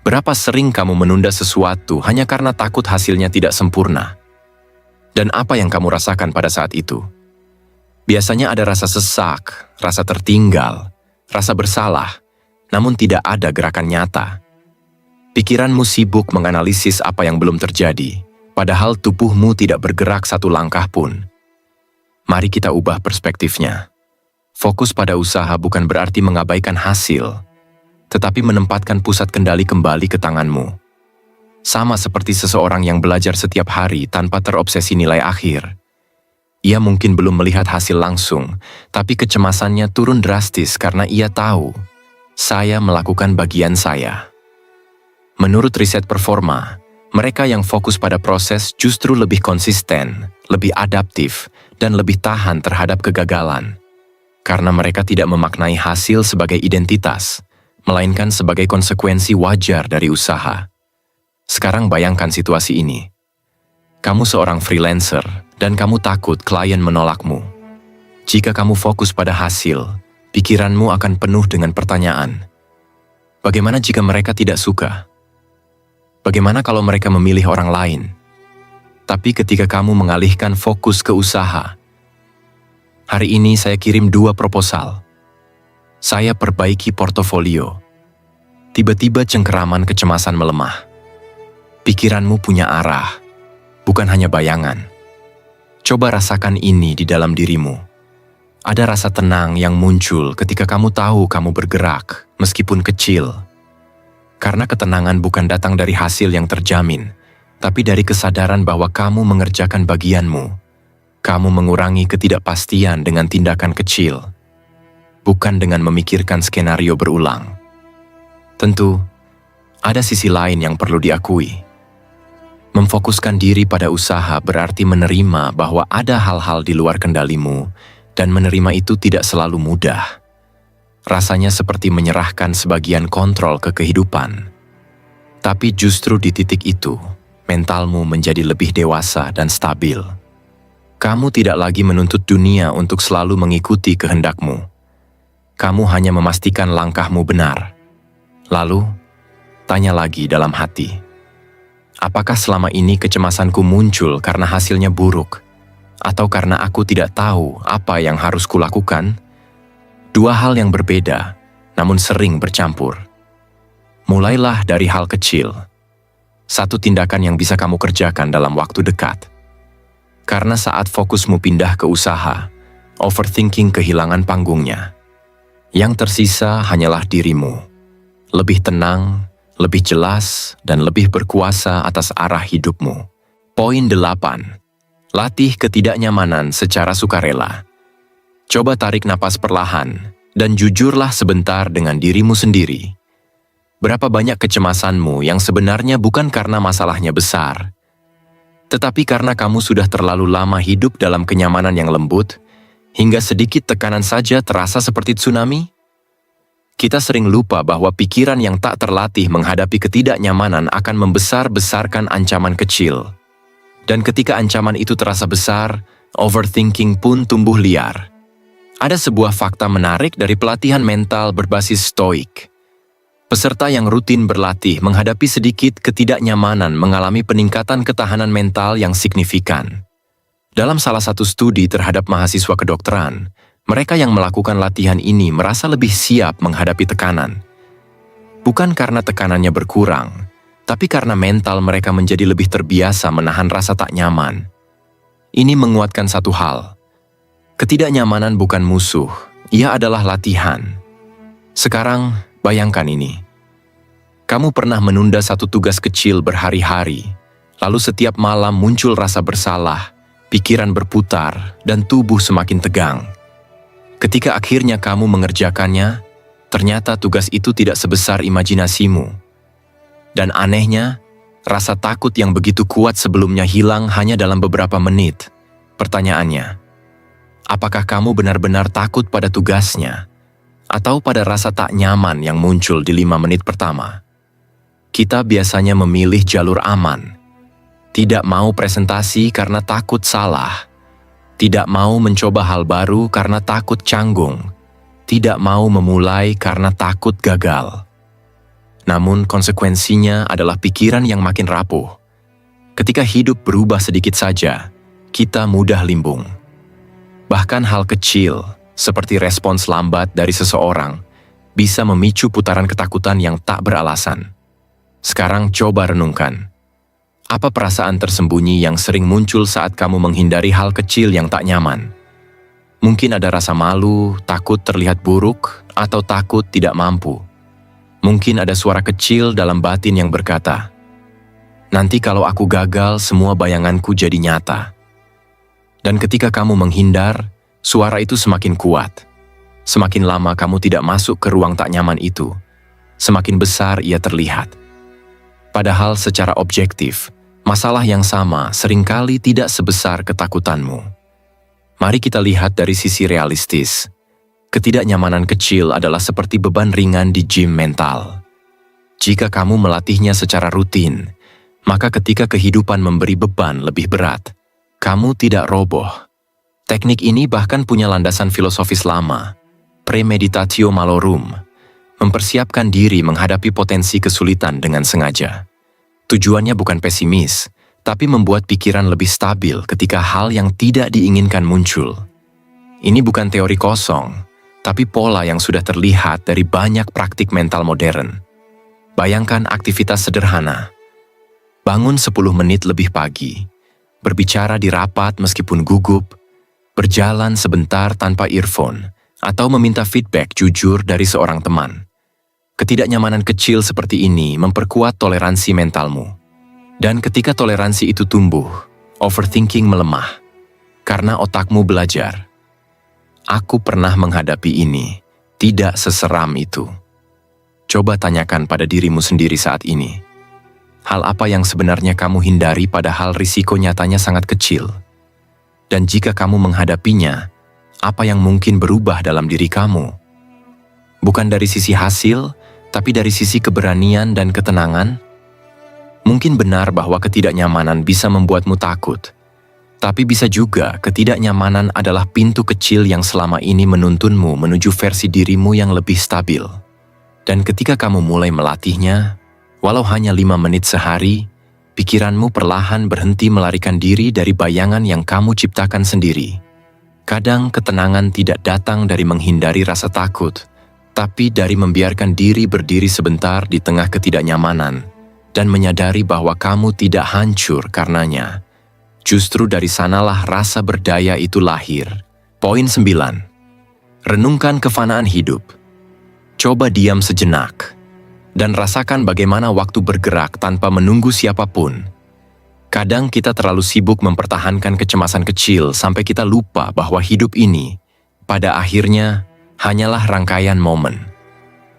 Berapa sering kamu menunda sesuatu hanya karena takut hasilnya tidak sempurna? Dan apa yang kamu rasakan pada saat itu? Biasanya ada rasa sesak, rasa tertinggal, rasa bersalah, namun tidak ada gerakan nyata. Pikiranmu sibuk menganalisis apa yang belum terjadi, padahal tubuhmu tidak bergerak satu langkah pun. Mari kita ubah perspektifnya. Fokus pada usaha bukan berarti mengabaikan hasil, tetapi menempatkan pusat kendali kembali ke tanganmu. Sama seperti seseorang yang belajar setiap hari tanpa terobsesi nilai akhir. Ia mungkin belum melihat hasil langsung, tapi kecemasannya turun drastis karena ia tahu, saya melakukan bagian saya. Menurut riset performa, mereka yang fokus pada proses justru lebih konsisten, lebih adaptif, dan lebih tahan terhadap kegagalan. Karena mereka tidak memaknai hasil sebagai identitas, melainkan sebagai konsekuensi wajar dari usaha. Sekarang bayangkan situasi ini. Kamu seorang freelancer dan kamu takut klien menolakmu. Jika kamu fokus pada hasil, pikiranmu akan penuh dengan pertanyaan. Bagaimana jika mereka tidak suka? Bagaimana kalau mereka memilih orang lain? Tapi ketika kamu mengalihkan fokus ke usaha, hari ini saya kirim 2 proposal. Saya perbaiki portofolio. Tiba-tiba cengkeraman kecemasan melemah. Pikiranmu punya arah, bukan hanya bayangan. Coba rasakan ini di dalam dirimu. Ada rasa tenang yang muncul ketika kamu tahu kamu bergerak, meskipun kecil. Karena ketenangan bukan datang dari hasil yang terjamin, tapi dari kesadaran bahwa kamu mengerjakan bagianmu. Kamu mengurangi ketidakpastian dengan tindakan kecil, bukan dengan memikirkan skenario berulang. Tentu, ada sisi lain yang perlu diakui. Memfokuskan diri pada usaha berarti menerima bahwa ada hal-hal di luar kendalimu, dan menerima itu tidak selalu mudah. Rasanya seperti menyerahkan sebagian kontrol ke kehidupan. Tapi justru di titik itu, mentalmu menjadi lebih dewasa dan stabil. Kamu tidak lagi menuntut dunia untuk selalu mengikuti kehendakmu. Kamu hanya memastikan langkahmu benar. Lalu, tanya lagi dalam hati. Apakah selama ini kecemasanku muncul karena hasilnya buruk? Atau karena aku tidak tahu apa yang harus kulakukan? 2 hal yang berbeda, namun sering bercampur. Mulailah dari hal kecil. 1 tindakan yang bisa kamu kerjakan dalam waktu dekat. Karena saat fokusmu pindah ke usaha, overthinking kehilangan panggungnya. Yang tersisa hanyalah dirimu. Lebih tenang, lebih jelas, dan lebih berkuasa atas arah hidupmu. Poin 8. Latih ketidaknyamanan secara sukarela. Coba tarik napas perlahan, dan jujurlah sebentar dengan dirimu sendiri. Berapa banyak kecemasanmu yang sebenarnya bukan karena masalahnya besar, tetapi karena kamu sudah terlalu lama hidup dalam kenyamanan yang lembut, hingga sedikit tekanan saja terasa seperti tsunami? Kita sering lupa bahwa pikiran yang tak terlatih menghadapi ketidaknyamanan akan membesar-besarkan ancaman kecil. Dan ketika ancaman itu terasa besar, overthinking pun tumbuh liar. Ada sebuah fakta menarik dari pelatihan mental berbasis stoik. Peserta yang rutin berlatih menghadapi sedikit ketidaknyamanan mengalami peningkatan ketahanan mental yang signifikan. Dalam salah satu studi terhadap mahasiswa kedokteran, mereka yang melakukan latihan ini merasa lebih siap menghadapi tekanan. Bukan karena tekanannya berkurang, tapi karena mental mereka menjadi lebih terbiasa menahan rasa tak nyaman. Ini menguatkan satu hal. Ketidaknyamanan bukan musuh, ia adalah latihan. Sekarang, bayangkan ini. Kamu pernah menunda satu tugas kecil berhari-hari, lalu setiap malam muncul rasa bersalah, pikiran berputar, dan tubuh semakin tegang. Ketika akhirnya kamu mengerjakannya, ternyata tugas itu tidak sebesar imajinasimu. Dan anehnya, rasa takut yang begitu kuat sebelumnya hilang hanya dalam beberapa menit. Pertanyaannya, apakah kamu benar-benar takut pada tugasnya, atau pada rasa tak nyaman yang muncul di 5 menit pertama? Kita biasanya memilih jalur aman. Tidak mau presentasi karena takut salah. Tidak mau mencoba hal baru karena takut canggung. Tidak mau memulai karena takut gagal. Namun konsekuensinya adalah pikiran yang makin rapuh. Ketika hidup berubah sedikit saja, kita mudah limbung. Bahkan hal kecil, seperti respons lambat dari seseorang, bisa memicu putaran ketakutan yang tak beralasan. Sekarang coba renungkan. Apa perasaan tersembunyi yang sering muncul saat kamu menghindari hal kecil yang tak nyaman? Mungkin ada rasa malu, takut terlihat buruk, atau takut tidak mampu. Mungkin ada suara kecil dalam batin yang berkata, "Nanti kalau aku gagal, semua bayanganku jadi nyata." Dan ketika kamu menghindar, suara itu semakin kuat. Semakin lama kamu tidak masuk ke ruang tak nyaman itu, semakin besar ia terlihat. Padahal secara objektif, masalah yang sama seringkali tidak sebesar ketakutanmu. Mari kita lihat dari sisi realistis. Ketidaknyamanan kecil adalah seperti beban ringan di gym mental. Jika kamu melatihnya secara rutin, maka ketika kehidupan memberi beban lebih berat, kamu tidak roboh. Teknik ini bahkan punya landasan filosofis lama, premeditatio malorum, mempersiapkan diri menghadapi potensi kesulitan dengan sengaja. Tujuannya bukan pesimis, tapi membuat pikiran lebih stabil ketika hal yang tidak diinginkan muncul. Ini bukan teori kosong, tapi pola yang sudah terlihat dari banyak praktik mental modern. Bayangkan aktivitas sederhana. Bangun 10 menit lebih pagi, berbicara di rapat meskipun gugup, berjalan sebentar tanpa earphone, atau meminta feedback jujur dari seorang teman. Ketidaknyamanan kecil seperti ini memperkuat toleransi mentalmu. Dan ketika toleransi itu tumbuh, overthinking melemah. Karena otakmu belajar. Aku pernah menghadapi ini, tidak seseram itu. Coba tanyakan pada dirimu sendiri saat ini. Hal apa yang sebenarnya kamu hindari padahal risiko nyatanya sangat kecil? Dan jika kamu menghadapinya, apa yang mungkin berubah dalam diri kamu? Bukan dari sisi hasil, tapi dari sisi keberanian dan ketenangan? Mungkin benar bahwa ketidaknyamanan bisa membuatmu takut, tapi bisa juga ketidaknyamanan adalah pintu kecil yang selama ini menuntunmu menuju versi dirimu yang lebih stabil. Dan ketika kamu mulai melatihnya, walau hanya 5 menit sehari, pikiranmu perlahan berhenti melarikan diri dari bayangan yang kamu ciptakan sendiri. Kadang ketenangan tidak datang dari menghindari rasa takut, tapi dari membiarkan diri berdiri sebentar di tengah ketidaknyamanan, dan menyadari bahwa kamu tidak hancur karenanya. Justru dari sanalah rasa berdaya itu lahir. Poin 9. Renungkan kefanaan hidup. Coba diam sejenak, dan rasakan bagaimana waktu bergerak tanpa menunggu siapapun. Kadang kita terlalu sibuk mempertahankan kecemasan kecil sampai kita lupa bahwa hidup ini, pada akhirnya, hanyalah rangkaian momen.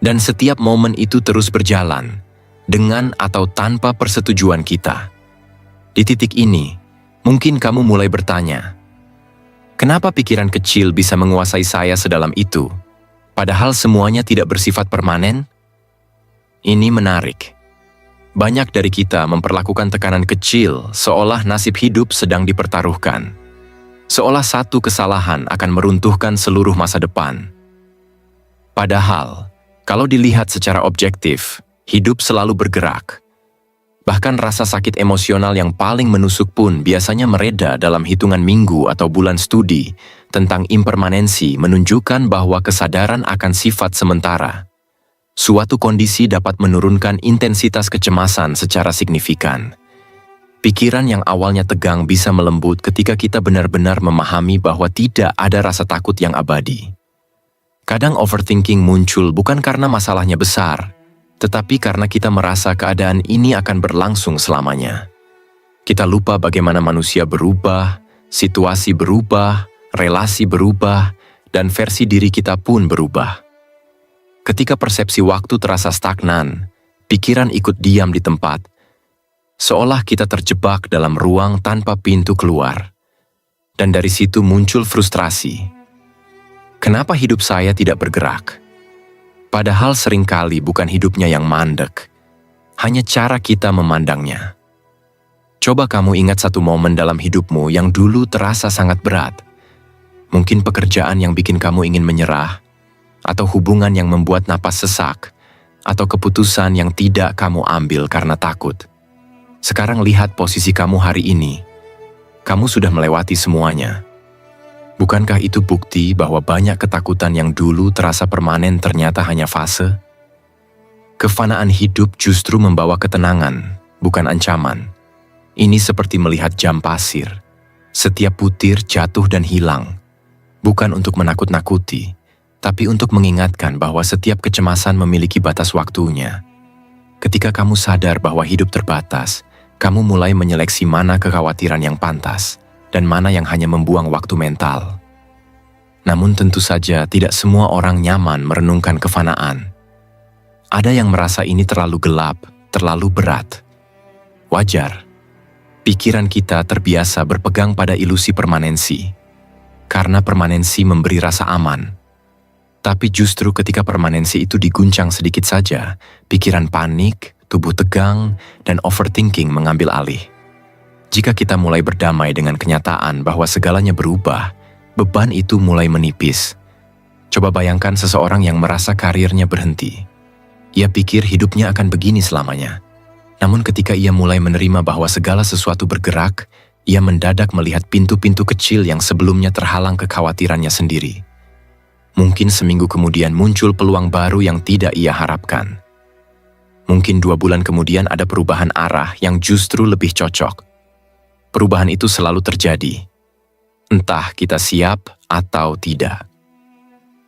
Dan setiap momen itu terus berjalan, dengan atau tanpa persetujuan kita. Di titik ini, mungkin kamu mulai bertanya, kenapa pikiran kecil bisa menguasai saya sedalam itu, padahal semuanya tidak bersifat permanen? Ini menarik. Banyak dari kita memperlakukan tekanan kecil seolah nasib hidup sedang dipertaruhkan. Seolah satu kesalahan akan meruntuhkan seluruh masa depan. Padahal, kalau dilihat secara objektif, hidup selalu bergerak. Bahkan rasa sakit emosional yang paling menusuk pun biasanya mereda dalam hitungan minggu atau bulan studi tentang impermanensi menunjukkan bahwa kesadaran akan sifat sementara. Suatu kondisi dapat menurunkan intensitas kecemasan secara signifikan. Pikiran yang awalnya tegang bisa melembut ketika kita benar-benar memahami bahwa tidak ada rasa takut yang abadi. Kadang overthinking muncul bukan karena masalahnya besar, tetapi karena kita merasa keadaan ini akan berlangsung selamanya. Kita lupa bagaimana manusia berubah, situasi berubah, relasi berubah, dan versi diri kita pun berubah. Ketika persepsi waktu terasa stagnan, pikiran ikut diam di tempat, seolah kita terjebak dalam ruang tanpa pintu keluar. Dan dari situ muncul frustrasi. Kenapa hidup saya tidak bergerak? Padahal seringkali bukan hidupnya yang mandek, hanya cara kita memandangnya. Coba kamu ingat satu momen dalam hidupmu yang dulu terasa sangat berat. Mungkin pekerjaan yang bikin kamu ingin menyerah, atau hubungan yang membuat napas sesak, atau keputusan yang tidak kamu ambil karena takut. Sekarang lihat posisi kamu hari ini. Kamu sudah melewati semuanya. Bukankah itu bukti bahwa banyak ketakutan yang dulu terasa permanen ternyata hanya fase? Kefanaan hidup justru membawa ketenangan, bukan ancaman. Ini seperti melihat jam pasir. Setiap butir jatuh dan hilang. Bukan untuk menakut-nakuti, tapi untuk mengingatkan bahwa setiap kecemasan memiliki batas waktunya. Ketika kamu sadar bahwa hidup terbatas, kamu mulai menyeleksi mana kekhawatiran yang pantas dan mana yang hanya membuang waktu mental. Namun tentu saja tidak semua orang nyaman merenungkan kefanaan. Ada yang merasa ini terlalu gelap, terlalu berat. Wajar. Pikiran kita terbiasa berpegang pada ilusi permanensi. Karena permanensi memberi rasa aman. Tapi justru ketika permanensi itu diguncang sedikit saja, pikiran panik, tubuh tegang, dan overthinking mengambil alih. Jika kita mulai berdamai dengan kenyataan bahwa segalanya berubah, beban itu mulai menipis. Coba bayangkan seseorang yang merasa karirnya berhenti. Ia pikir hidupnya akan begini selamanya. Namun ketika ia mulai menerima bahwa segala sesuatu bergerak, ia mendadak melihat pintu-pintu kecil yang sebelumnya terhalang kekhawatirannya sendiri. Mungkin seminggu kemudian muncul peluang baru yang tidak ia harapkan. Mungkin 2 bulan kemudian ada perubahan arah yang justru lebih cocok. Perubahan itu selalu terjadi. Entah kita siap atau tidak.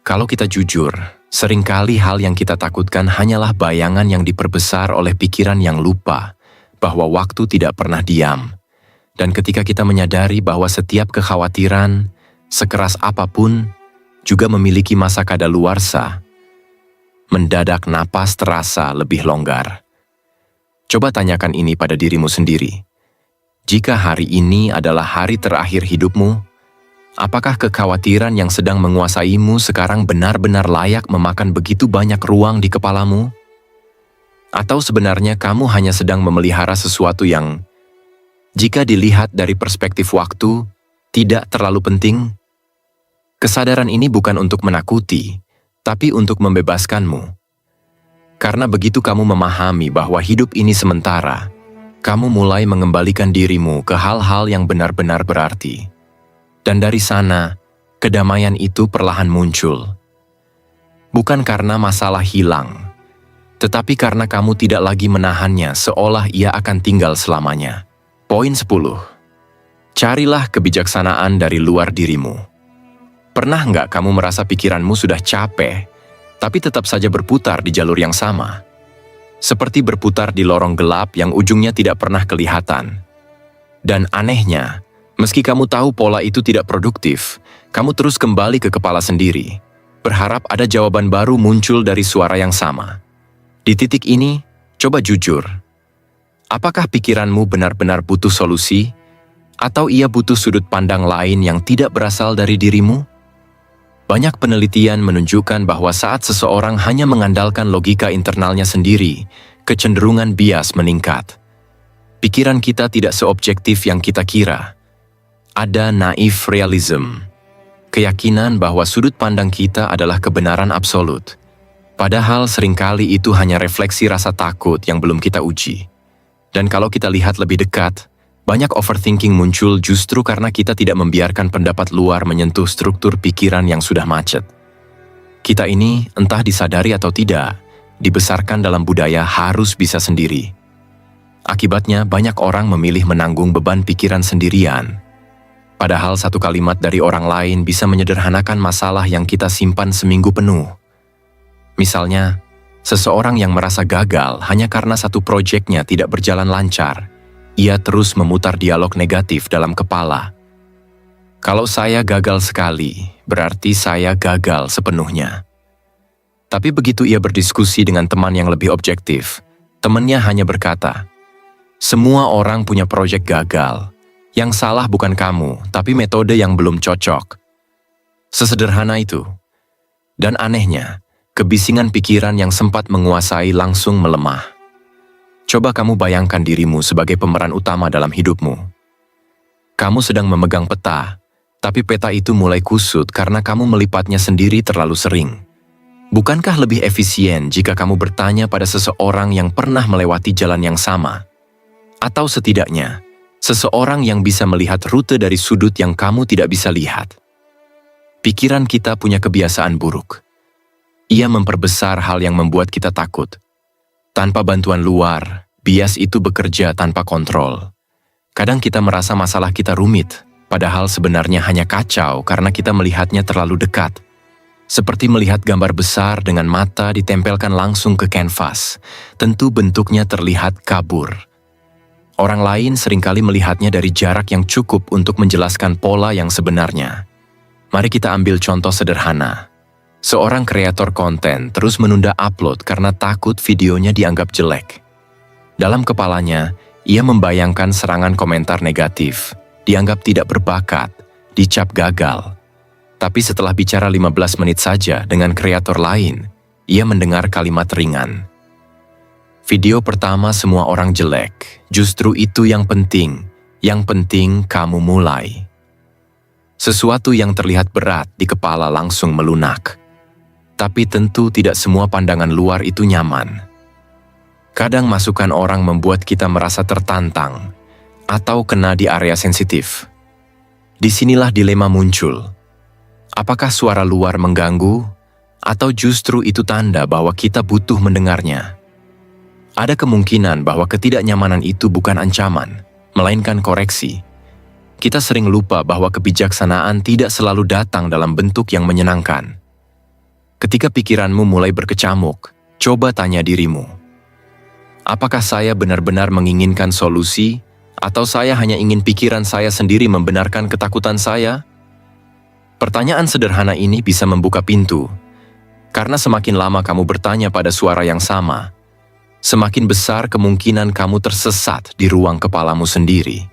Kalau kita jujur, seringkali hal yang kita takutkan hanyalah bayangan yang diperbesar oleh pikiran yang lupa bahwa waktu tidak pernah diam. Dan ketika kita menyadari bahwa setiap kekhawatiran, sekeras apapun, juga memiliki masa kadaluarsa, mendadak napas terasa lebih longgar. Coba tanyakan ini pada dirimu sendiri. Jika hari ini adalah hari terakhir hidupmu, apakah kekhawatiran yang sedang menguasaimu sekarang benar-benar layak memakan begitu banyak ruang di kepalamu? Atau sebenarnya kamu hanya sedang memelihara sesuatu yang, jika dilihat dari perspektif waktu, tidak terlalu penting? Kesadaran ini bukan untuk menakuti, tapi untuk membebaskanmu. Karena begitu kamu memahami bahwa hidup ini sementara, kamu mulai mengembalikan dirimu ke hal-hal yang benar-benar berarti. Dan dari sana, kedamaian itu perlahan muncul. Bukan karena masalah hilang, tetapi karena kamu tidak lagi menahannya seolah ia akan tinggal selamanya. Poin 10. Carilah kebijaksanaan dari luar dirimu. Pernah nggak kamu merasa pikiranmu sudah capek, tapi tetap saja berputar di jalur yang sama? Seperti berputar di lorong gelap yang ujungnya tidak pernah kelihatan. Dan anehnya, meski kamu tahu pola itu tidak produktif, kamu terus kembali ke kepala sendiri, berharap ada jawaban baru muncul dari suara yang sama. Di titik ini, coba jujur. Apakah pikiranmu benar-benar butuh solusi? Atau ia butuh sudut pandang lain yang tidak berasal dari dirimu? Banyak penelitian menunjukkan bahwa saat seseorang hanya mengandalkan logika internalnya sendiri, kecenderungan bias meningkat. Pikiran kita tidak seobjektif yang kita kira. Ada naif realism, keyakinan bahwa sudut pandang kita adalah kebenaran absolut. Padahal seringkali itu hanya refleksi rasa takut yang belum kita uji. Dan kalau kita lihat lebih dekat, banyak overthinking muncul justru karena kita tidak membiarkan pendapat luar menyentuh struktur pikiran yang sudah macet. Kita ini, entah disadari atau tidak, dibesarkan dalam budaya harus bisa sendiri. Akibatnya, banyak orang memilih menanggung beban pikiran sendirian. Padahal satu kalimat dari orang lain bisa menyederhanakan masalah yang kita simpan seminggu penuh. Misalnya, seseorang yang merasa gagal hanya karena satu proyeknya tidak berjalan lancar. Ia terus memutar dialog negatif dalam kepala. Kalau saya gagal sekali, berarti saya gagal sepenuhnya. Tapi begitu ia berdiskusi dengan teman yang lebih objektif, temannya hanya berkata, "Semua orang punya proyek gagal. Yang salah bukan kamu, tapi metode yang belum cocok." Sesederhana itu. Dan anehnya, kebisingan pikiran yang sempat menguasai langsung melemah. Coba kamu bayangkan dirimu sebagai pemeran utama dalam hidupmu. Kamu sedang memegang peta, tapi peta itu mulai kusut karena kamu melipatnya sendiri terlalu sering. Bukankah lebih efisien jika kamu bertanya pada seseorang yang pernah melewati jalan yang sama? Atau setidaknya, seseorang yang bisa melihat rute dari sudut yang kamu tidak bisa lihat? Pikiran kita punya kebiasaan buruk. Ia memperbesar hal yang membuat kita takut. Tanpa bantuan luar, bias itu bekerja tanpa kontrol. Kadang kita merasa masalah kita rumit, padahal sebenarnya hanya kacau karena kita melihatnya terlalu dekat. Seperti melihat gambar besar dengan mata ditempelkan langsung ke kanvas, tentu bentuknya terlihat kabur. Orang lain seringkali melihatnya dari jarak yang cukup untuk menjelaskan pola yang sebenarnya. Mari kita ambil contoh sederhana. Seorang kreator konten terus menunda upload karena takut videonya dianggap jelek. Dalam kepalanya, ia membayangkan serangan komentar negatif, dianggap tidak berbakat, dicap gagal. Tapi setelah bicara 15 menit saja dengan kreator lain, ia mendengar kalimat ringan. Video pertama semua orang jelek, justru itu yang penting kamu mulai. Sesuatu yang terlihat berat di kepala langsung melunak. Tapi tentu tidak semua pandangan luar itu nyaman. Kadang masukan orang membuat kita merasa tertantang atau kena di area sensitif. Disinilah dilema muncul. Apakah suara luar mengganggu atau justru itu tanda bahwa kita butuh mendengarnya? Ada kemungkinan bahwa ketidaknyamanan itu bukan ancaman, melainkan koreksi. Kita sering lupa bahwa kebijaksanaan tidak selalu datang dalam bentuk yang menyenangkan. Ketika pikiranmu mulai berkecamuk, coba tanya dirimu. Apakah saya benar-benar menginginkan solusi, atau saya hanya ingin pikiran saya sendiri membenarkan ketakutan saya? Pertanyaan sederhana ini bisa membuka pintu, karena semakin lama kamu bertanya pada suara yang sama, semakin besar kemungkinan kamu tersesat di ruang kepalamu sendiri.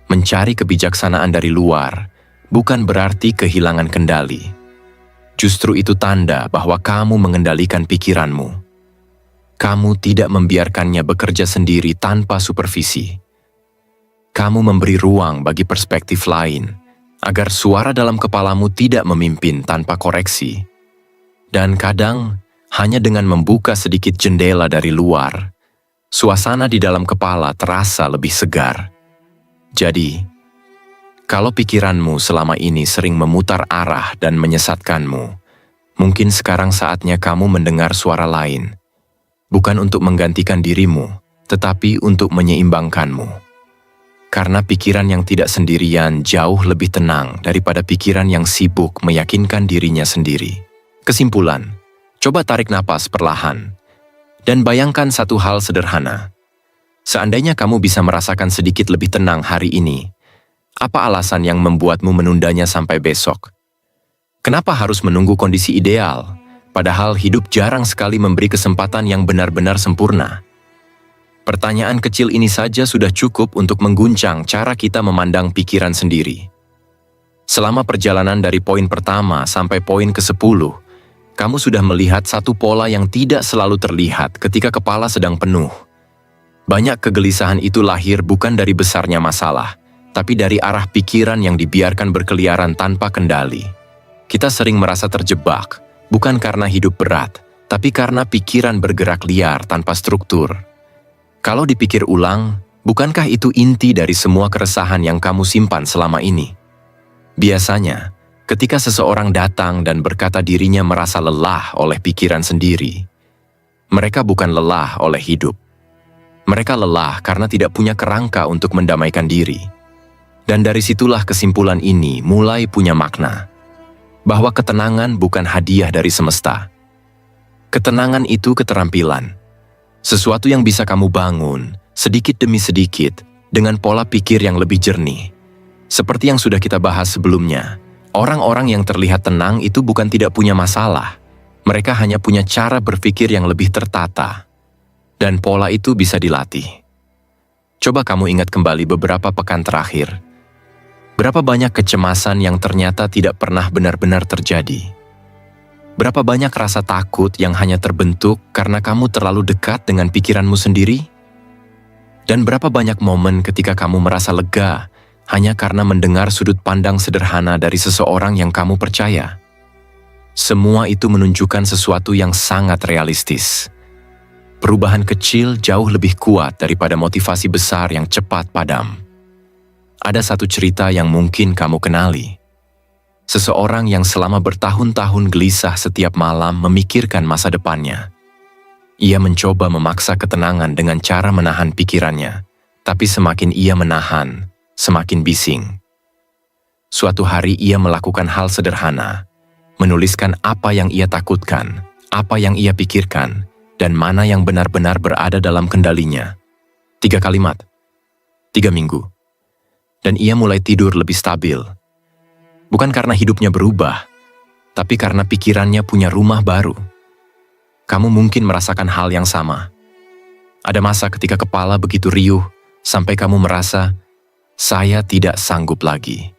Mencari kebijaksanaan dari luar bukan berarti kehilangan kendali. Justru itu tanda bahwa kamu mengendalikan pikiranmu. Kamu tidak membiarkannya bekerja sendiri tanpa supervisi. Kamu memberi ruang bagi perspektif lain, agar suara dalam kepalamu tidak memimpin tanpa koreksi. Dan kadang, hanya dengan membuka sedikit jendela dari luar, suasana di dalam kepala terasa lebih segar. Jadi, kalau pikiranmu selama ini sering memutar arah dan menyesatkanmu, mungkin sekarang saatnya kamu mendengar suara lain. Bukan untuk menggantikan dirimu, tetapi untuk menyeimbangkanmu. Karena pikiran yang tidak sendirian jauh lebih tenang daripada pikiran yang sibuk meyakinkan dirinya sendiri. Kesimpulan, coba tarik napas perlahan. Dan bayangkan satu hal sederhana. Seandainya kamu bisa merasakan sedikit lebih tenang hari ini, apa alasan yang membuatmu menundanya sampai besok? Kenapa harus menunggu kondisi ideal, padahal hidup jarang sekali memberi kesempatan yang benar-benar sempurna? Pertanyaan kecil ini saja sudah cukup untuk mengguncang cara kita memandang pikiran sendiri. Selama perjalanan dari poin pertama sampai poin ke-10, kamu sudah melihat satu pola yang tidak selalu terlihat ketika kepala sedang penuh. Banyak kegelisahan itu lahir bukan dari besarnya masalah, tapi dari arah pikiran yang dibiarkan berkeliaran tanpa kendali. Kita sering merasa terjebak, bukan karena hidup berat, tapi karena pikiran bergerak liar tanpa struktur. Kalau dipikir ulang, bukankah itu inti dari semua keresahan yang kamu simpan selama ini? Biasanya, ketika seseorang datang dan berkata dirinya merasa lelah oleh pikiran sendiri, mereka bukan lelah oleh hidup. Mereka lelah karena tidak punya kerangka untuk mendamaikan diri. Dan dari situlah kesimpulan ini mulai punya makna. Bahwa ketenangan bukan hadiah dari semesta. Ketenangan itu keterampilan. Sesuatu yang bisa kamu bangun, sedikit demi sedikit, dengan pola pikir yang lebih jernih. Seperti yang sudah kita bahas sebelumnya, orang-orang yang terlihat tenang itu bukan tidak punya masalah. Mereka hanya punya cara berpikir yang lebih tertata. Dan pola itu bisa dilatih. Coba kamu ingat kembali beberapa pekan terakhir. Berapa banyak kecemasan yang ternyata tidak pernah benar-benar terjadi? Berapa banyak rasa takut yang hanya terbentuk karena kamu terlalu dekat dengan pikiranmu sendiri? Dan berapa banyak momen ketika kamu merasa lega hanya karena mendengar sudut pandang sederhana dari seseorang yang kamu percaya? Semua itu menunjukkan sesuatu yang sangat realistis. Perubahan kecil jauh lebih kuat daripada motivasi besar yang cepat padam. Ada satu cerita yang mungkin kamu kenali. Seseorang yang selama bertahun-tahun gelisah setiap malam memikirkan masa depannya. Ia mencoba memaksa ketenangan dengan cara menahan pikirannya, tapi semakin ia menahan, semakin bising. Suatu hari ia melakukan hal sederhana, menuliskan apa yang ia takutkan, apa yang ia pikirkan, dan mana yang benar-benar berada dalam kendalinya. 3 kalimat, 3 minggu. Dan ia mulai tidur lebih stabil. Bukan karena hidupnya berubah, tapi karena pikirannya punya rumah baru. Kamu mungkin merasakan hal yang sama. Ada masa ketika kepala begitu riuh, sampai kamu merasa, saya tidak sanggup lagi.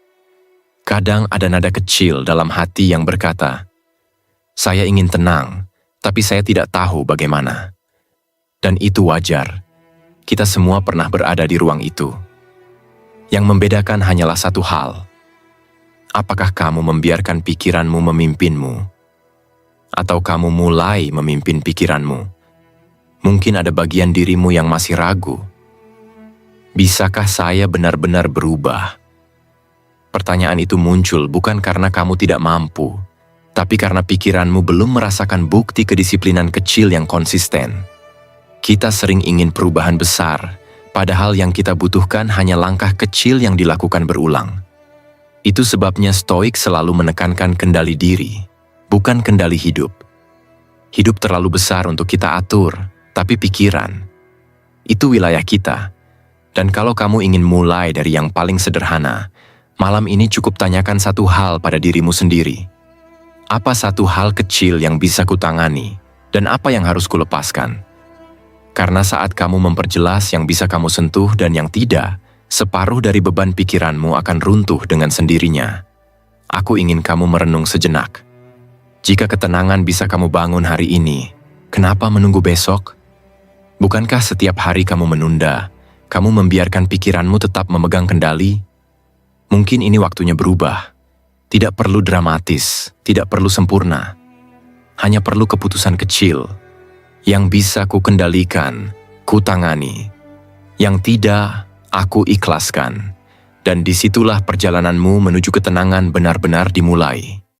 Kadang ada nada kecil dalam hati yang berkata, "Saya ingin tenang, tapi saya tidak tahu bagaimana." Dan itu wajar. Kita semua pernah berada di ruang itu. Yang membedakan hanyalah satu hal. Apakah kamu membiarkan pikiranmu memimpinmu? Atau kamu mulai memimpin pikiranmu? Mungkin ada bagian dirimu yang masih ragu. Bisakah saya benar-benar berubah? Pertanyaan itu muncul bukan karena kamu tidak mampu, tapi karena pikiranmu belum merasakan bukti kedisiplinan kecil yang konsisten. Kita sering ingin perubahan besar, padahal yang kita butuhkan hanya langkah kecil yang dilakukan berulang. Itu sebabnya Stoik selalu menekankan kendali diri, bukan kendali hidup. Hidup terlalu besar untuk kita atur, tapi pikiran, itu wilayah kita. Dan kalau kamu ingin mulai dari yang paling sederhana, malam ini cukup tanyakan satu hal pada dirimu sendiri. Apa satu hal kecil yang bisa kutangani, dan apa yang harus kulepaskan? Karena saat kamu memperjelas yang bisa kamu sentuh dan yang tidak, separuh dari beban pikiranmu akan runtuh dengan sendirinya. Aku ingin kamu merenung sejenak. Jika ketenangan bisa kamu bangun hari ini, kenapa menunggu besok? Bukankah setiap hari kamu menunda, kamu membiarkan pikiranmu tetap memegang kendali? Mungkin ini waktunya berubah. Tidak perlu dramatis, tidak perlu sempurna. Hanya perlu keputusan kecil yang bisa ku kendalikan, ku tangani. Yang tidak, aku ikhlaskan. Dan disitulah perjalananmu menuju ketenangan benar-benar dimulai.